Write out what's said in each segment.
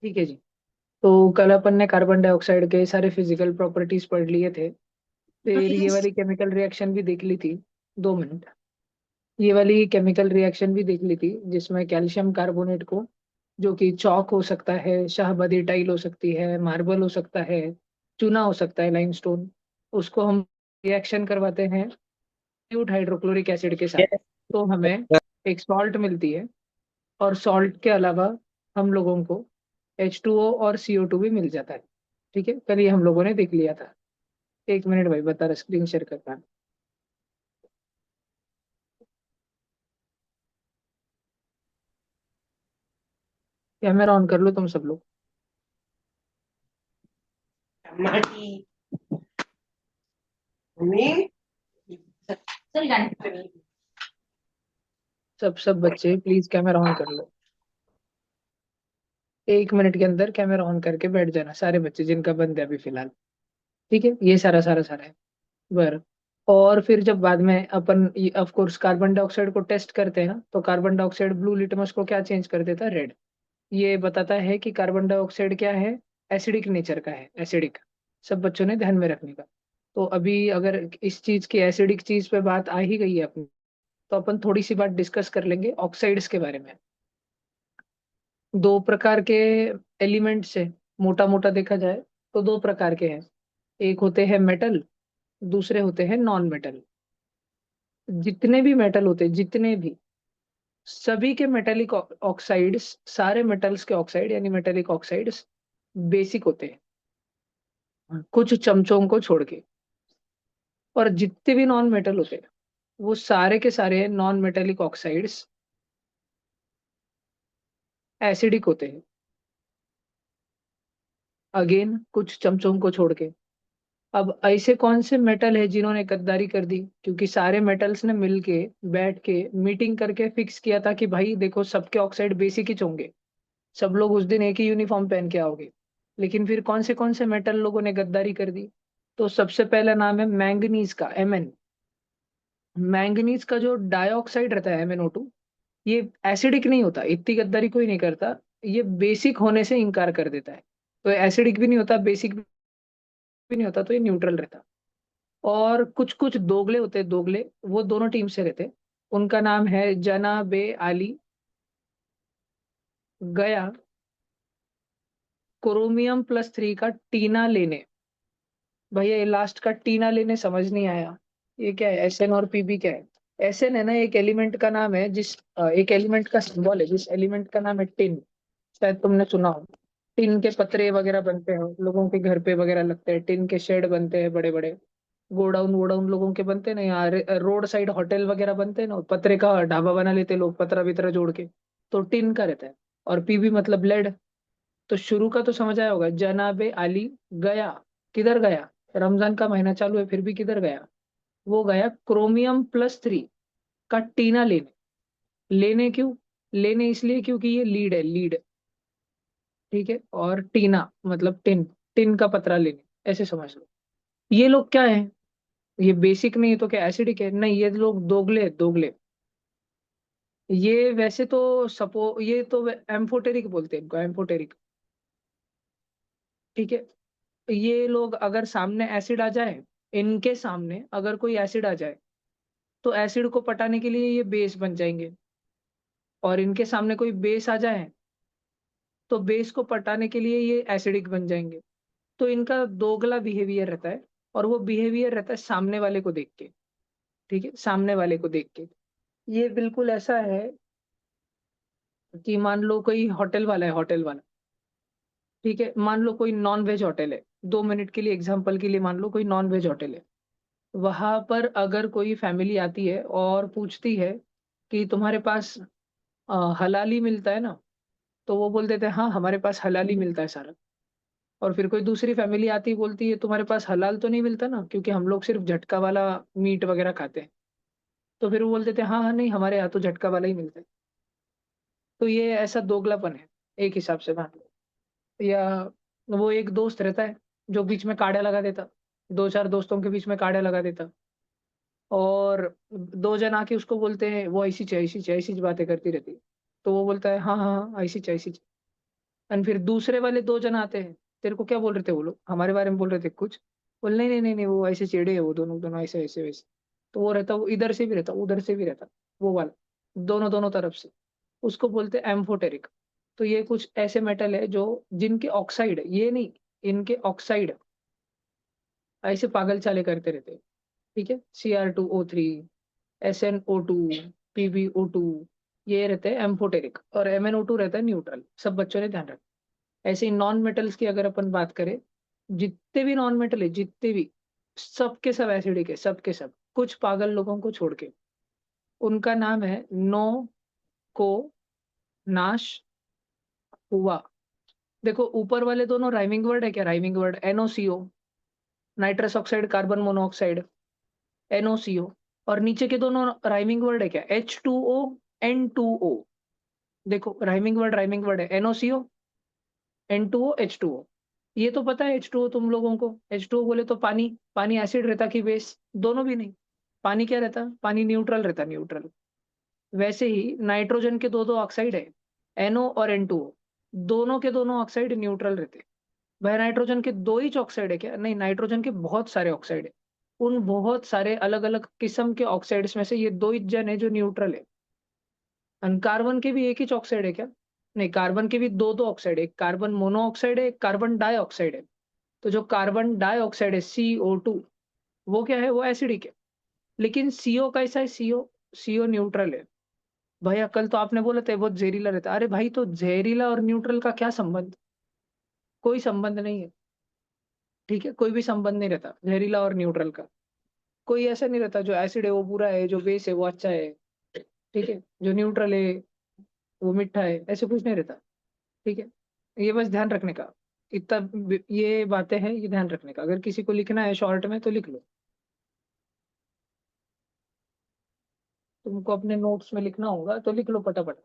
ठीक है जी। तो कल अपन ने कार्बन डाइऑक्साइड के सारे फिजिकल प्रॉपर्टीज पढ़ लिए थे। फिर ये नाइस। वाली केमिकल रिएक्शन भी देख ली थी। 2 मिनट। ये वाली केमिकल रिएक्शन भी देख ली थी जिसमें कैल्शियम कार्बोनेट को, जो कि चौक हो सकता है, शाहबदी टाइल हो सकती है, मार्बल हो सकता है, चूना हो सकता है, लाइमस्टोन, उसको हम रिएक्शन करवाते हैं ट्यूट हाइड्रोक्लोरिक एसिड के साथ। तो हमें एक सॉल्ट मिलती है। और सॉल्ट के अलावा हम लोगों को H2O और CO2 भी मिल जाता है। ठीक है, कल ये हम लोगों ने देख लिया था। 1 मिनट भाई, बता रहा, स्क्रीन शेयर करता है। कैमरा ऑन कर लो तुम सब लोग। माटी। मम्मी। चल गाड़ी पे। सब बच्चे प्लीज कैमरा ऑन कर लो। 1 मिनट के अंदर कैमरा ऑन करके बैठ जाना सारे बच्चे जिनका बंद है अभी फिलहाल। ठीक है, ये सारा सारा सारा है। बर। और फिर जब बाद में अपन ऑफ कोर्स कार्बन डाइऑक्साइड को टेस्ट करते हैं ना, तो कार्बन डाइऑक्साइड ब्लू लिटमस को क्या चेंज कर देता है? रेड। ये बताता है कि कार्बन डाइऑक्साइड क्या है? एसिडिक नेचर का है, एसिडिक। सब बच्चों ने ध्यान में रखने का। तो अभी अगर इस चीज की, एसिडिक चीज पे बात आ ही गई है अपनी, तो अपन थोड़ी सी बात डिस्कस कर लेंगे ऑक्साइड्स के बारे में। दो प्रकार के एलिमेंट से, मोटा मोटा देखा जाए तो दो प्रकार के हैं। एक होते हैं मेटल, दूसरे होते हैं नॉन मेटल। जितने भी मेटल होते हैं, जितने भी, सभी के मेटेलिक ऑक्साइड्स, सारे मेटल्स के ऑक्साइड यानी मेटेलिक ऑक्साइड्स बेसिक होते हैं, कुछ चमचों को छोड़ के। और जितने भी नॉन मेटल होते हैं, वो सारे के सारे नॉन मेटेलिक ऑक्साइड्स एसिडिक होते हैं। अगेन, कुछ चमचों को छोड़ के। अब ऐसे कौन से मेटल है जिन्होंने गद्दारी कर दी? क्योंकि सारे मेटल्स ने मिलके, बैठ के, मीटिंग करके फिक्स किया था कि भाई देखो, सबके ऑक्साइड बेसिक ही होंगे, सब लोग उस दिन एक ही यूनिफॉर्म पहन के आओगे। लेकिन फिर कौन से मेटल लोगों ने गद्दारी कर दी? तो सबसे पहला नाम है मैंगनीज का, Mn। मैंगनीज का जो डाइऑक्साइड रहता है MnO2, ये एसिडिक नहीं होता, इतनी गद्दारी कोई नहीं करता। ये बेसिक होने से इनकार कर देता है। तो एसिडिक भी नहीं होता, बेसिक भी नहीं होता, तो ये न्यूट्रल रहता। और कुछ कुछ दोगले होते हैं, दोगले, वो दोनों टीम से रहते हैं। उनका नाम है जना बे आली, गया, क्रोमियम +3 का टीना लेने। भैया ये लास्ट का टीना लेने समझ नहीं आया। ये क्या है? SN और PB क्या है? SN है ना, एक एलिमेंट का नाम है, एक एलिमेंट का सिंबल है, जिस एलिमेंट का नाम है टिन। शायद तुमने सुना हो। टिन के पतरे वगैरह बनते हैं, लोगों के घर पे वगैरह लगते हैं, टिन के शेड बनते हैं बड़े बड़े। गोडाउन वोडाउन लोगों के बनते हैं ना, यहाँ रोड साइड होटल वगैरह बनते हैं ना, पतरे का ढाबा बना लेते हैं लोग, पतरा वितरा जोड़ के। तो टिन का रहता है। और PB मतलब लेड। तो शुरू का तो समझ आया होगा, जनाबे आली गया। किधर गया? रमजान का महीना चालू है फिर भी किधर गया? वो गया क्रोमियम +3 का टीना लेने। लेने क्यों? लेने इसलिए क्योंकि ये लीड है, लीड। ठीक है, और टीना मतलब टिन, टिन का पतरा लेने, ऐसे समझ लो। ये लोग क्या है? ये बेसिक नहीं तो क्या एसिडिक है? नहीं, ये लोग दोगले, दोगले। ये वैसे तो ये तो एम्फोटेरिक बोलते हैं इनको, एम्फोटेरिक। ठीक है। ये लोग अगर सामने एसिड आ जाए, इनके सामने अगर कोई एसिड आ जाए, तो एसिड को पटाने के लिए ये बेस बन जाएंगे। और इनके सामने कोई बेस आ जाए, तो बेस को पटाने के लिए ये एसिडिक बन जाएंगे। तो इनका दोगला बिहेवियर रहता है। और वो बिहेवियर रहता है सामने वाले को देख के। ठीक है, सामने वाले को देख के। ये बिल्कुल ऐसा है कि मान लो कोई होटल वाला है, होटल वाला। ठीक है, मान लो कोई नॉन वेज होटल है। 2 मिनट के लिए एग्जांपल के लिए मान लो कोई नॉन वेज होटल है। वहां पर अगर कोई फैमिली आती है और पूछती है कि तुम्हारे पास हलाली मिलता है ना, तो वो बोल देते हैं हाँ हमारे पास हलाली मिलता है सारा। और फिर कोई दूसरी फैमिली आती बोलती है तुम्हारे पास हलाल तो नहीं मिलता ना, क्योंकि हम लोग सिर्फ झटका वाला मीट वगैरह खाते हैं। तो फिर वो बोल देते हैं हाँ हाँ नहीं, हमारे यहाँ तो झटका वाला ही मिलता है। तो ये ऐसा दोगलापन है, एक हिसाब से मान लो। या वो एक दोस्त रहता है जो बीच में काड़ा लगा देता, दो चार दोस्तों के बीच में काड़ा लगा देता। और दो जन आके उसको बोलते हैं वो ऐसी चाहिए, ऐसी चाहिए, ऐसी बातें करती रहती है। तो वो बोलता है हाँ हाँ हाँ, ऐसी चाहिए, ऐसी चाहिए। और फिर दूसरे वाले 2 जन आते हैं, तेरे को क्या बोल रहे थे वो लोग? हमारे बारे में बोल रहे थे कुछ, बोल नहीं, नहीं, नहीं, नहीं, वो ऐसे चिढ़े हैं, वो दोनों दोनों ऐसे, ऐसे, वैसे। तो वो रहता, वो इधर से भी रहता, उधर से भी रहता, वो वाला, दोनों दोनों तरफ से। उसको बोलते हैं एम्फोटेरिक। तो ये कुछ ऐसे मेटल है जो, जिनके ऑक्साइड, ये नहीं, इनके ऑक्साइड ऐसे पागल चाले करते रहते हैं। ठीक है, Cr2O3, SnO2, PbO2, ये रहते हैं एम्फोटेरिक, और MnO2 रहता है न्यूट्रल। सब बच्चों ने ध्यान रखा। ऐसे ही नॉन मेटल्स की अगर अपन बात करें, जितने भी नॉन मेटल है, जितने भी, सब के सब एसिडिक है, सब के सब, कुछ पागल लोगों को छोड़ के। उनका नाम है नो को नाश हुआ। देखो ऊपर वाले दोनों राइमिंग वर्ड है क्या? Rhyming word, NOCO, nitrous oxide, carbon monoxide, NOCO। और नीचे के दोनों राइमिंग वर्ड है क्या? H2O, N2O। देखो राइमिंग वर्ड है, NOCO, N2O, H2O। ये तो पता है H2O तुम लोगों को, H2O बोले तो पानी। पानी एसिड रहता कि बेस? दोनों भी नहीं। पानी क्या रहता? पानी न्यूट्रल रहता, न्यूट्रल। वैसे ही नाइट्रोजन के दो दो ऑक्साइड है, NO और N2O। दोनों के दोनों ऑक्साइड न्यूट्रल रहते हैं। वह नाइट्रोजन के दो ही ऑक्साइड है क्या? नहीं, नाइट्रोजन के बहुत सारे ऑक्साइड है। उन बहुत सारे अलग अलग किस्म के ऑक्साइड्स में से ये दो ही जन है जो न्यूट्रल है। और कार्बन के भी एक ही ऑक्साइड है क्या? नहीं, कार्बन के भी दो दो ऑक्साइड है, एक कार्बन मोनोऑक्साइड है, एक कार्बन डाइऑक्साइड है। तो जो कार्बन डाइऑक्साइड है, CO2, वो क्या है? वो एसिडिक है। लेकिन CO कैसा है? CO न्यूट्रल है। भैया कल तो आपने बोला था बहुत जहरीला रहता है। अरे भाई, तो जहरीला और न्यूट्रल का क्या संबंध? कोई संबंध नहीं है। ठीक है, कोई भी संबंध नहीं रहता जहरीला और न्यूट्रल का। कोई ऐसा नहीं रहता जो एसिड है वो बुरा है, जो बेस है वो अच्छा है। ठीक है, जो न्यूट्रल है वो मीठा है, ऐसे कुछ नहीं रहता। ठीक है, ये बस ध्यान रखने का। ये बातें हैं, ये ध्यान रखने का। अगर किसी को लिखना है शॉर्ट में तो लिख लो। तुमको अपने नोट्स में लिखना होगा तो लिख लो फटाफट।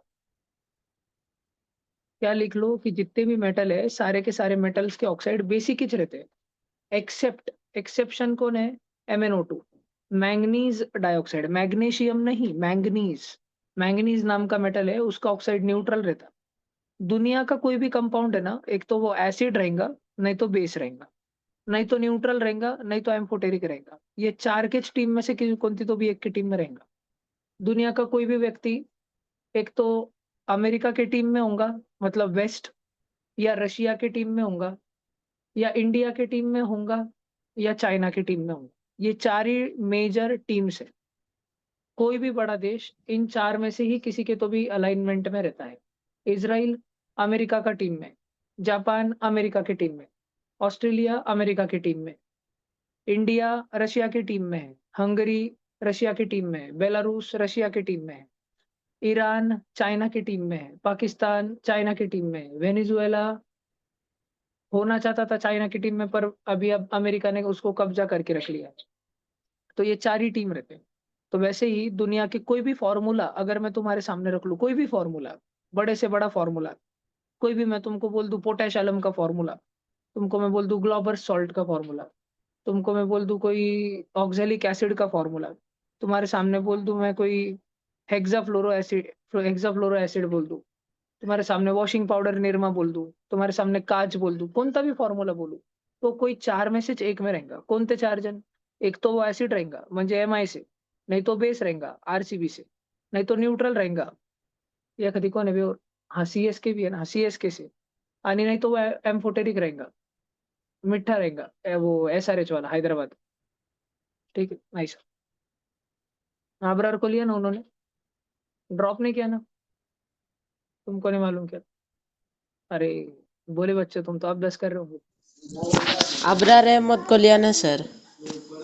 क्या लिख लो कि जितने भी मेटल है, सारे के सारे मेटल्स के ऑक्साइड बेसिक ही रहते हैं। एक्सेप्ट, एक्सेप्शन कौन है? MnO2। मैंगनीज डाइऑक्साइड, मैग्नीशियम नहीं, मैंगनीज। मैंगनीज नाम का मेटल है, उसका ऑक्साइड न्यूट्रल रहता है। दुनिया का कोई भी कंपाउंड है ना, एक तो वो एसिड रहेगा, नहीं तो बेस रहेगा, नहीं तो न्यूट्रल रहेगा, नहीं तो एम्फोटेरिक रहेगा। ये चार के टीम में से किसी कोणती तो भी एक की टीम में रहेगा। दुनिया का कोई भी व्यक्ति, एक तो अमेरिका के टीम में होगा, मतलब वेस्ट, या रशिया के टीम में होगा, या इंडिया के टीम में होगा, या चाइना की टीम में होगा। ये चार ही मेजर टीम्स है। कोई भी बड़ा देश इन चार में से ही किसी के तो भी अलाइनमेंट में रहता है। इसराइल अमेरिका का टीम में, जापान अमेरिका की टीम में, ऑस्ट्रेलिया अमेरिका की टीम में, इंडिया रशिया की टीम में है, हंगरी रशिया की टीम में है, बेलारूस रशिया की टीम में है, ईरान चाइना की टीम में है, पाकिस्तान चाइना की टीम में है, वेनेजुएला होना चाहता था चाइना की टीम में, पर अभी अब अमेरिका ने उसको कब्जा करके रख लिया। तो ये चार ही टीम रहते हैं। तो वैसे ही दुनिया के कोई भी फॉर्मूला अगर मैं तुम्हारे सामने रख लूं, कोई भी फॉर्मूला, बड़े से बड़ा फॉर्मूला, कोई भी, मैं तुमको बोल दूं पोटेश एलम का फॉर्मूला, तुमको मैं बोल दूं ग्लोबल सॉल्ट का फॉर्मूला, तुमको मैं बोल दूं कोई ऑक्जेलिक एसिड का फॉर्मूला, तुम्हारे सामने बोल दूं मैं कोई हेक्साफ्लोरो एसिड बोल दूं, तुम्हारे सामने वॉशिंग पाउडर निरमा बोल दूं, तुम्हारे सामने काच बोल दूं, कौन सा भी फॉर्मूला बोलूं, तो कोई चार में से एक में रहेगा। कौन ते चार जन? एक तो वो एसिड रहेगा म्हणजे MI से, नहीं तो बेस रहेगा RCB से, नहीं तो न्यूट्रल रहेगा, या कधी कोण आहे बे और, हाँ CSK भी है ना, CSK से। आणि नहीं तो वो एम्फोटेरिक रहेगा, मिठा रहेगा, वो SRH वाला हैदराबाद। ठीक है, नाइस। आबरार को लिया ना उन्होंने, ड्रॉप नहीं किया ना? तुमको नहीं मालूम क्या? अरे बोले बच्चे, तुम तो अभ्यास कर रहे हो। अबरार अहमद को लिया ना सर।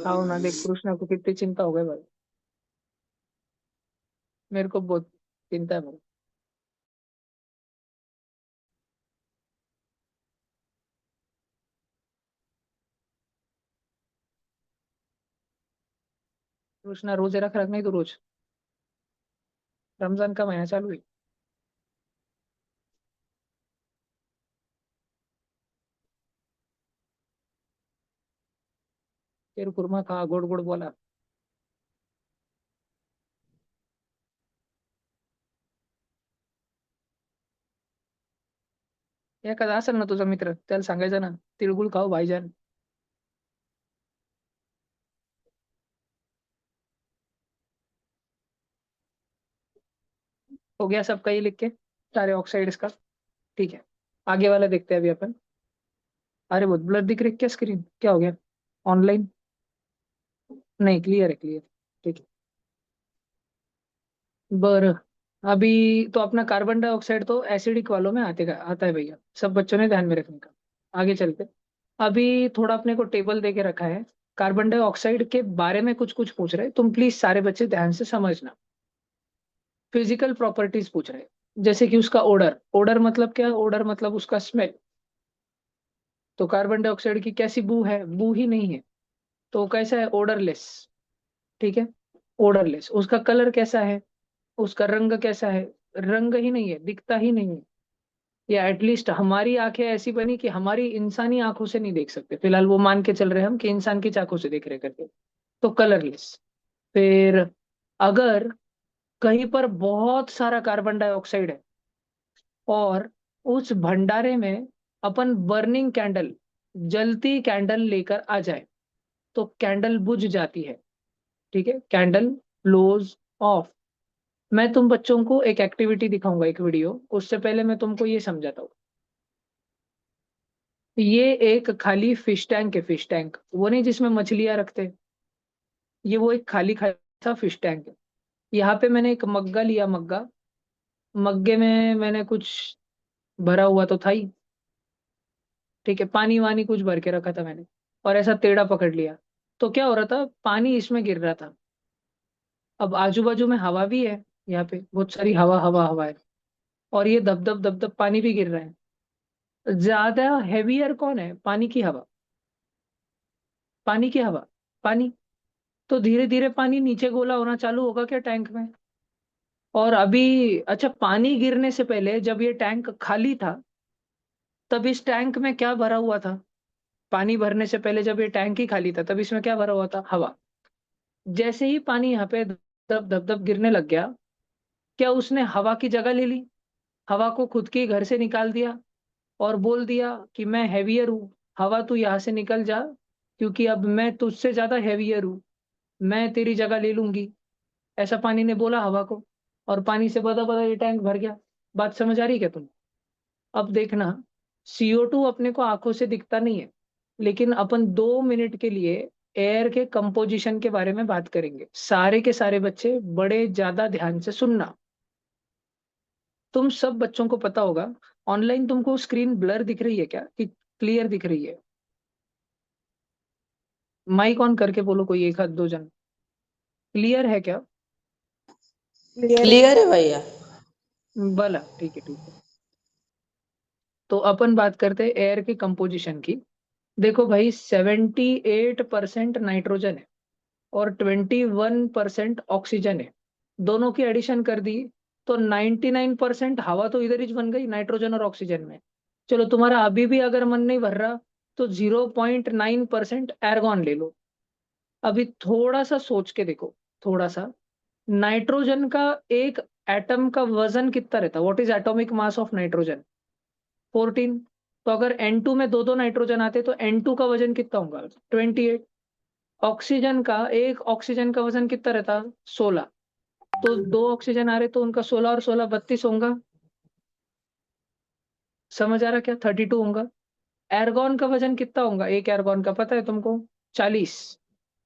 आओ ना, देख कृष्णा को कितनी चिंता हो गई भाई। मेरे को बहुत चिंता है भाई। कृष्णा रोजे रख रख नहीं तो रोज, रमजान का महीना चालू है। तेरे कुरमा खा, गोड गोड बोला। एखादा असेल ना तुझा मित्र, त्याला सांगायचं ना तिळगुळ खाओ भाईजान. हो गया सबका ये लिख के, सारे ऑक्साइड्स का. ठीक है, आगे वाला देखते हैं अभी अपन. अरे बहुत ब्लर दिख रही है क्या स्क्रीन, क्या हो गया? ऑनलाइन नहीं, क्लियर है क्लियर. ठीक है. बर, अभी तो अपना कार्बन डाइऑक्साइड तो एसिडिक वालों में आता है भैया, सब बच्चों ने ध्यान में रखने का. आगे चलते. अभी थोड़ा अपने को टेबल दे के रखा है, कार्बन डाइऑक्साइड के बारे में कुछ कुछ पूछ रहे हैं, तुम प्लीज सारे बच्चे ध्यान से समझना. फिजिकल प्रॉपर्टीज पूछ रहे हैं, जैसे कि उसका ओडर. ओडर मतलब क्या? ओडर मतलब उसका स्मेल. तो कार्बन डाइऑक्साइड की कैसी बू है? बू ही नहीं है. तो कैसा है? ओडरलेस. ठीक है, ओडरलेस. उसका कलर कैसा है? उसका रंग कैसा है? रंग ही नहीं है, दिखता ही नहीं है. या एटलीस्ट हमारी आंखें ऐसी बनी कि हमारी इंसानी आंखों से नहीं देख सकते, फिलहाल वो मान के चल रहे हैं हम कि इंसान की आंखों से देख रहे करके. तो कलरलेस. फिर अगर कहीं पर बहुत सारा कार्बन डाइऑक्साइड है और उस भंडारे में अपन बर्निंग कैंडल, जलती कैंडल लेकर आ जाए, तो कैंडल बुझ जाती है. ठीक है, कैंडल ब्लोज ऑफ. मैं तुम बच्चों को एक एक्टिविटी दिखाऊंगा, एक वीडियो. उससे पहले मैं तुमको ये समझाता हूँ. ये एक खाली फिश टैंक है, फिश टैंक वो नहीं जिसमें मछलियां रखते. ये वो एक खाली खाली सा फिश टैंक है. यहाँ पे मैंने एक मग्गा लिया, मग्गा. मग्गे में मैंने कुछ भरा हुआ तो था ही. ठीक है, पानी वानी कुछ भर के रखा था मैंने, और ऐसा टेढ़ा पकड़ लिया. तो क्या हो रहा था, पानी इसमें गिर रहा था. अब आजू बाजू में हवा भी है, यहाँ पे बहुत सारी हवा हवा हवा है. और ये दब दब दब दब पानी भी गिर रहा है. ज्यादा हैवियर कौन है? पानी की हवा. पानी की हवा. पानी. तो धीरे धीरे पानी नीचे गोला होना चालू होगा क्या टैंक में? और अभी अच्छा, पानी गिरने से पहले जब ये टैंक खाली था, तब इस टैंक में क्या भरा हुआ था? पानी भरने से पहले जब ये टैंक ही खाली था, तब इसमें क्या भरा हुआ था? हवा. जैसे ही पानी यहाँ पे दब दब दब गिरने लग गया, क्या उसने हवा की जगह ले ली? हवा को खुद के घर से निकाल दिया और बोल दिया कि मैं हैवियर हूँ, हवा तू यहाँ से निकल जा, क्योंकि अब मैं तुझसे ज्यादा हैवियर हूँ, मैं तेरी जगह ले लूंगी. ऐसा पानी ने बोला हवा को, और पानी से बदा बदा ये टैंक भर गया. बात समझ आ रही है क्या तुम? अब देखना, CO2 अपने को आंखों से दिखता नहीं है, लेकिन अपन 2 मिनट के लिए एयर के कंपोजिशन के बारे में बात करेंगे. सारे के सारे बच्चे बड़े ज्यादा ध्यान से सुनना. तुम सब बच्चों को पता होगा, ऑनलाइन तुमको स्क्रीन ब्लर दिख रही है क्या कि क्लियर दिख रही है? माइक ऑन करके बोलो कोई एक हाथ दो जन. क्लियर है क्या? क्लियर है। क्लियर है भैया। भला ठीक है, ठीक है. तो अपन बात करते हैं एयर के कंपोजिशन की. देखो भाई, 78% नाइट्रोजन है और 21% ऑक्सीजन है. दोनों की एडिशन कर दी तो 99% हवा तो इधर ही बन गई, नाइट्रोजन और ऑक्सीजन में. चलो, तुम्हारा अभी भी अगर मन नहीं भर रहा, तो 0.9% एर्गॉन ले लो. अभी थोड़ा सा सोच के देखो, थोड़ा सा. नाइट्रोजन का एक एटम का वजन कितना रहता? What is atomic mass of nitrogen? 14. तो अगर N2 में दो दो नाइट्रोजन आते तो N2 का वजन कितना होगा? 28. ऑक्सीजन का, एक ऑक्सीजन का वजन कितना रहता? 16. तो दो ऑक्सीजन आ रहे तो उनका 16 और 16 32 होगा. समझ आ रहा क्या? 32 होगा. एर्गॉन का वजन कितना होगा? एक एर्गॉन का पता है तुमको? 40.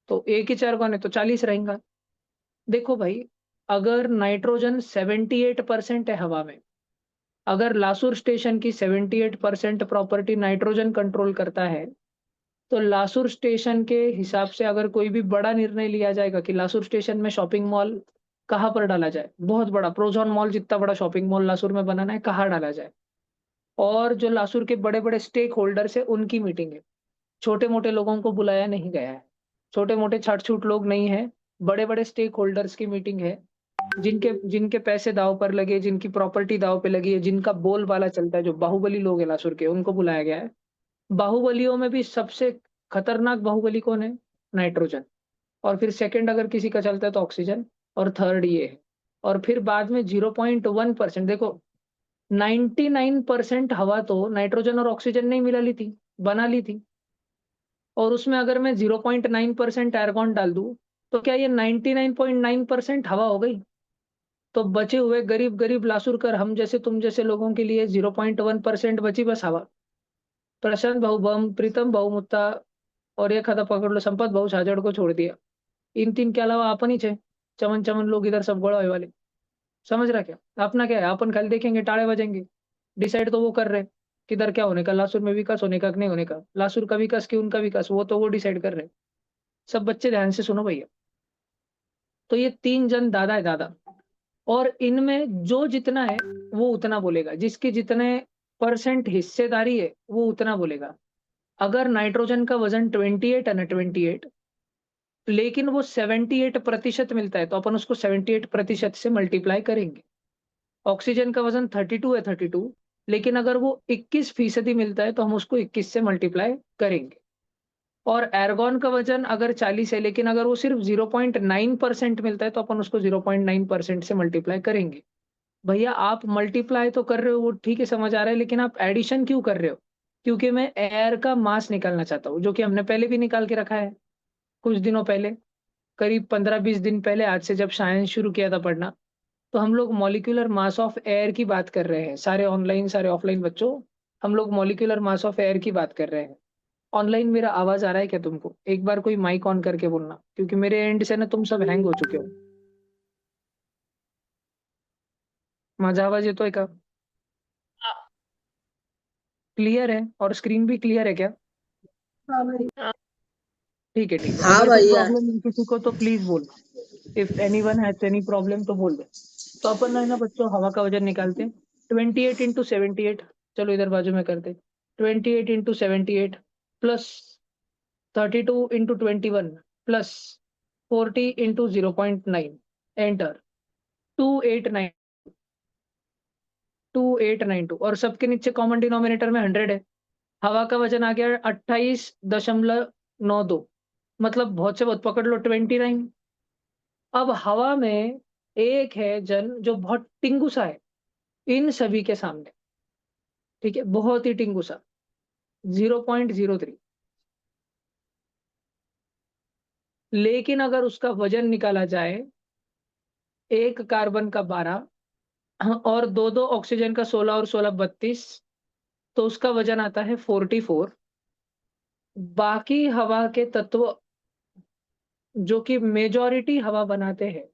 तो एक ही एर्गॉन है तो 40 रहेगा. देखो भाई, अगर नाइट्रोजन 78% है हवा में, अगर लासुर स्टेशन की 78% प्रॉपर्टी नाइट्रोजन कंट्रोल करता है, तो लासुर स्टेशन के हिसाब से अगर कोई भी बड़ा निर्णय लिया जाएगा कि लासुर स्टेशन में शॉपिंग मॉल कहाँ पर डाला जाए, बहुत बड़ा प्रोजॉन मॉल जितना बड़ा शॉपिंग मॉल लासुर में बनाना है, कहाँ डाला जाए, और जो लासुर के बड़े बड़े स्टेक होल्डर्स है उनकी मीटिंग है. छोटे मोटे लोगों को बुलाया नहीं गया है, छोटे मोटे छाट छूट लोग नहीं है, बड़े बड़े स्टेक होल्डर्स की मीटिंग है. जिनके जिनके पैसे दाव पर लगे, जिनकी प्रॉपर्टी दाव पे लगी है, जिनका बोलबाला चलता है, जो बाहुबली लोग हैं लासुर के, उनको बुलाया गया है. बाहुबलियों में भी सबसे खतरनाक बाहुबली कौन है? नाइट्रोजन. और फिर सेकंड अगर किसी का चलता है तो ऑक्सीजन, और थर्ड ये है. और फिर बाद में 0.1% देखो, 99% हवा तो नाइट्रोजन और ऑक्सीजन ने ही मिला ली थी, बना ली थी। और उसमें अगर मैं 0.9% एर्गॉन डाल दूँ, तो क्या ये 99.9% हवा हो गई? तो बचे हुए गरीब-गरीब लासुरकर हम जैसे तुम जैसे लोगों के लिए 0.1% बची बस हवा। प्रशांत भाऊ बम, प्रीतम भाऊ मुत्ता और एखादा पकड़ लो संपत भाऊ छाजड़ को छोड़ दिया। इन 3 के अलावा अपन ही थे। चमन-चमन लोग इधर सब गोळा होए वाले। समझ रहा क्या? अपना क्या है? अपन खाली देखेंगे, टाळे बजेंगे। डिसाइड तो वो कर रहे हैं, किधर क्या होने का, लासुर में विकास होने का कि नहीं होने का। लासुर का विकास कि उनका विकास, वो तो वो डिसाइड कर रहे हैं। सब बच्चे ध्यान से सुनो भैया। तो ये 3 जन दादा है दादा। और इनमें जो जितना है, वो उतना बोलेगा। जिसकी जितने परसेंट हिस्सेदारी है, वो उतना बोलेगा। अगर नाइट्रोजन का वज़न 28 है ना 28, लेकिन वो 78% मिलता है, तो अपन उसको 78% से मल्टीप्लाई करेंगे। ऑक्सीजन का वज़न 32 है 32, लेकिन अगर वो 21% मिलता है, तो हम उसको 21 से मल्टीप्लाई करेंगे। और एर्गॉन का वज़न अगर 40 है, लेकिन अगर वो सिर्फ़ 0.9% मिलता है, तो अपन उसको 0.9% से मल्टीप्लाई करेंगे। भैया आप मल्टीप्लाई तो कर रहे हो, वो ठीक है समझ आ रहा है, लेकिन आप एडिशन क्यों कर रहे हो? क्योंकि मैं एयर का मास निकालना चाहता हूँ, जो कि हमने पहले भी निकाल के रखा है, कुछ दिनों पहले, करीब 15-20 दिन पहले आज से जब साइंस शुरू किया था पढ़ना, तो हम लोग मॉलिक्यूलर मास ऑफ एयर की बात कर रहे हैं। सारे ऑनलाइन, सारे ऑफलाइन बच्चों, हम लोग मॉलिक्यूलर मास ऑफ एयर की बात कर रहे हैं। ऑनलाइन मेरा आवाज़ आ रहा है क्या तुमको? एक बार कोई माइक ऑन करके बोलना, क्योंकि मेरे एंड से ना तुम सब हैंग हो चुके हो। माझा आवाज़ येतोय का? क्लियर है? और स्क्रीन भी क्लियर है क्या? ठीक है, ठीक है। हाँ अगर कोई भैया। प्रॉब्लम है किसी को तो प्लीज़ बोलो। If anyone has any problem तो बोल दो। तो अपन है ना बच्चों हवा का वज़न निकालते हैं। 28 इंटू 78, चलो इधर बाजू में करते हैं। 28 into 78 plus 32 into 21 plus 40 into 0.9, enter. 289 2892 और सबके नीचे कॉमन डिनोमिनेटर में 100 है। हवा का वजन आ गया 28.92, मतलब बहुत से बहुत पकड़ लो 29। अब हवा में एक है जन जो बहुत टिंगू सा है इन सभी के सामने, ठीक है? बहुत ही टिंगू सा, 0.03। लेकिन अगर उसका वजन निकाला जाए, एक कार्बन का 12 और 2-2 ऑक्सीजन का 16 और 16 32, तो उसका वजन आता है 44। बाकी हवा के तत्व जो कि मेजॉरिटी हवा बनाते हैं,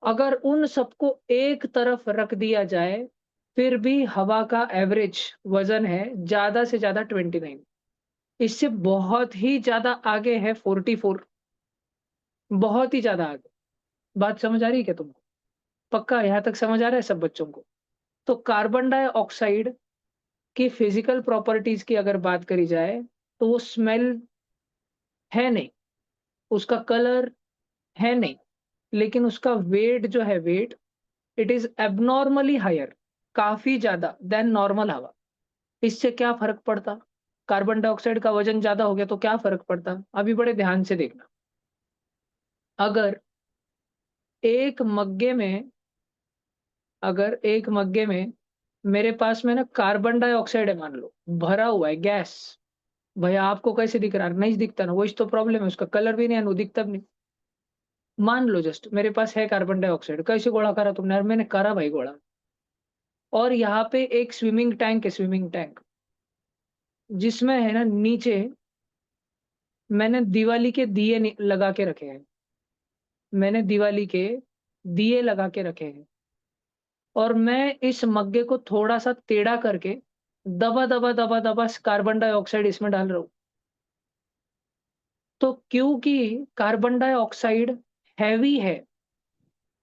अगर उन सबको एक तरफ रख दिया जाए, फिर भी हवा का एवरेज वज़न है ज़्यादा से ज़्यादा 29। इससे बहुत ही ज़्यादा आगे है 44, बहुत ही ज़्यादा आगे। बात समझ आ रही है क्या तुमको? पक्का यहाँ तक समझ आ रहा है सब बच्चों को? तो कार्बन डाइऑक्साइड की फिज़िकल प्रॉपर्टीज़ की अगर बात करी जाए, तो वो स्मेल है नहीं, उसका कलर है नहीं, लेकिन उसका वेट जो है weight, it is abnormally higher, काफ़ी ज़्यादा देन नॉर्मल हवा। इससे क्या फ़र्क पड़ता? कार्बन डाइऑक्साइड का वज़न ज़्यादा हो गया तो क्या फ़र्क पड़ता? अभी बड़े ध्यान से देखना। अगर एक मग्गे में अगर एक मग्गे में मेरे पास में ना कार्बन डाइऑक्साइड है मान लो, भरा हुआ है गैस। भैया आपको कैसे दिख रहा है? नहीं दिखता ना, वही तो प्रॉब्लम है, उसका कलर भी नहीं है, वो दिखता भी नहीं। मान लो जस्ट मेरे पास है कार्बन डाइऑक्साइड, कैसे गोला करा तुमने? यार मैंने करा भाई गोला। और यहाँ पे एक स्विमिंग टैंक है, स्विमिंग टैंक, जिसमें है ना नीचे मैंने दिवाली के दिए लगा के रखे हैं। मैंने दिवाली के दिए लगा के रखे हैं और मैं इस मग्गे को थोड़ा सा टेढ़ा करके दबा दबा दबा दबा कार्बन डाइऑक्साइड इसमें डाल रहा हूँ। तो क्योंकि कार्बन डाइऑक्साइड हैवी है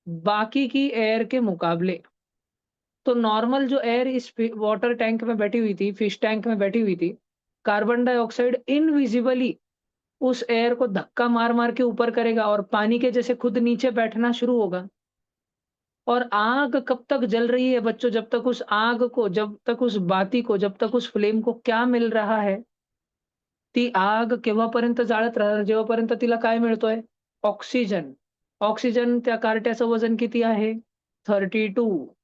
बाकी की एयर के मुकाबले, तो नॉर्मल जो एयर इस वाटर टैंक में बैठी हुई थी, फिश टैंक में बैठी हुई थी, कार्बन डाइऑक्साइड इनविजिबली उस एयर को धक्का मार मार के ऊपर करेगा और पानी के जैसे खुद नीचे बैठना शुरू होगा। और आग कब तक जल रही है बच्चों? जब तक उस आग को, जब तक उस बाती को, जब तक उस फ्लेम को क्या मिल रहा है? ती आग केव्हापर्यंत जाळत राहणार जेव्हापर्यंत तिला काय मिळतोय? ऑक्सिजन. ऑक्सिजन त्या कार्ट्याचं वजन किती आहे? 32.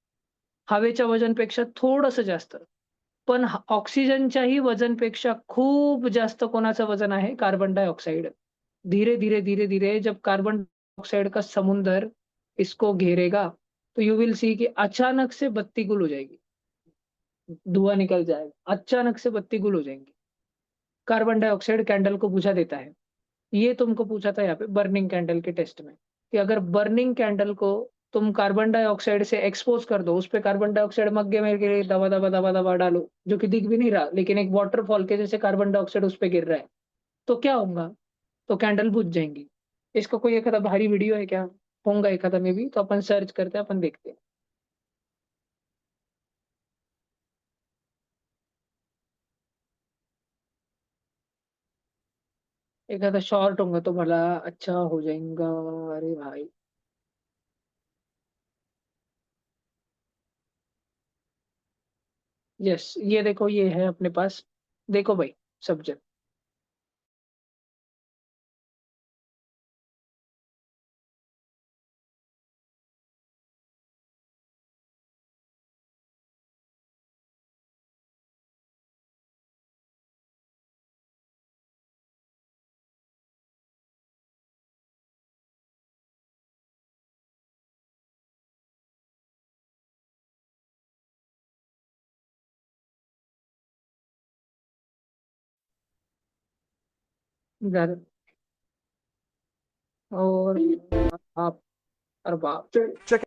हवेच्या वजनपेक्षा थोडंसं जास्त. पण ऑक्सिजनच्याही वजनपेक्षा खूप जास्त कोणाचं वजन आहे? Carbon dioxide. धीरे, धीरे, धीरे, धीरे जब कार्बन डाइऑक्साइड का समुंदर इसको घेरेगा, तो यू विल सी कि अचानक से बत्ती गुल हो जाएगी, धुआँ निकल जाएगा, अचानक से बत्ती गुल हो जाएँगी। कार्बन डाइऑक्साइड कैंडल को बुझा देता है। ये तुमको पूछा था यहाँ पे बर्निंग कैंडल के टेस्ट में, कि अगर बर्निंग कैंडल को तुम कार्बन डाइऑक्साइड से एक्सपोज़ कर दो, उसपे कार्बन डाइऑक्साइड मग्गे में के दबा-दबा, दबा-दबा डालो, जो कि दिख भी नहीं रहा, लेकिन एक वॉटरफॉल के जैसे कार्बन डाइऑक्साइड उस पे गिर रहा है, तो क्या होगा? तो कैंडल बुझ जाएँगी। इसका कोई एखादा भारी वीडियो है क्या? होगा एखादा मे बी, तो अपन सर्च करते हैं, अपन देखते हैं। एखादा शॉर्ट होगा तो भला अच्छा हो जाएगा। अरे भाई! यस, ये देखो ये है अपने पास। देखो भाई सब्जेक्ट। ज़्यादा और आप अरे बाप! Check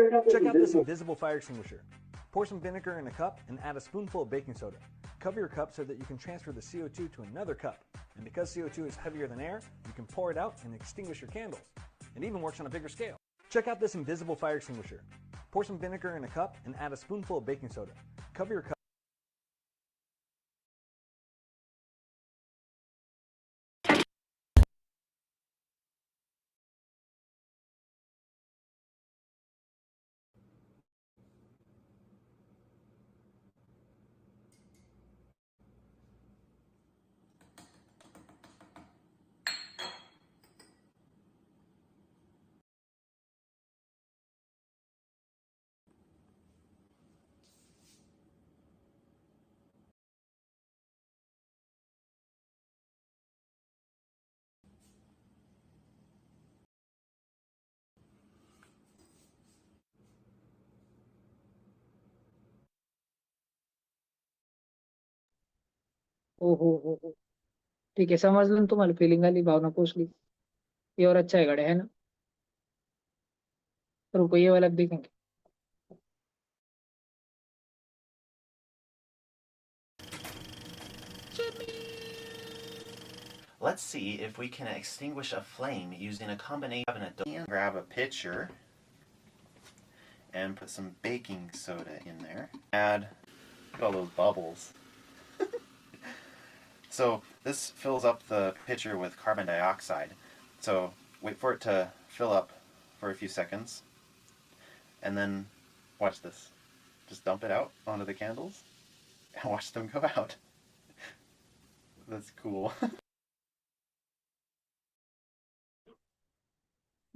out this invisible fire extinguisher. Pour some vinegar in a cup and add a spoonful of baking soda. Cover your cup so that you can transfer the CO2 to another cup. And because CO2 is heavier than air, you can pour it out and extinguish your candles. It even works on a bigger scale. Check out this invisible fire extinguisher. Pour some vinegar in a cup and add a spoonful of baking soda. Cover your cup. ओ हो! ठीक आहे, समजलं ना तुम्हाला filling आली, भावना पोहोचली. ये और अच्छा है गड्या, है ना? रुको ये वाला भी देखेंगे. Let's see if we can extinguish a flame using a combination of an adult. Grab a pitcher and put some baking soda in there. Add all those bubbles. So this fills up the pitcher with carbon dioxide. So wait for it to fill up for a few seconds, and then watch this. Just dump it out onto the candles and watch them go out. That's cool.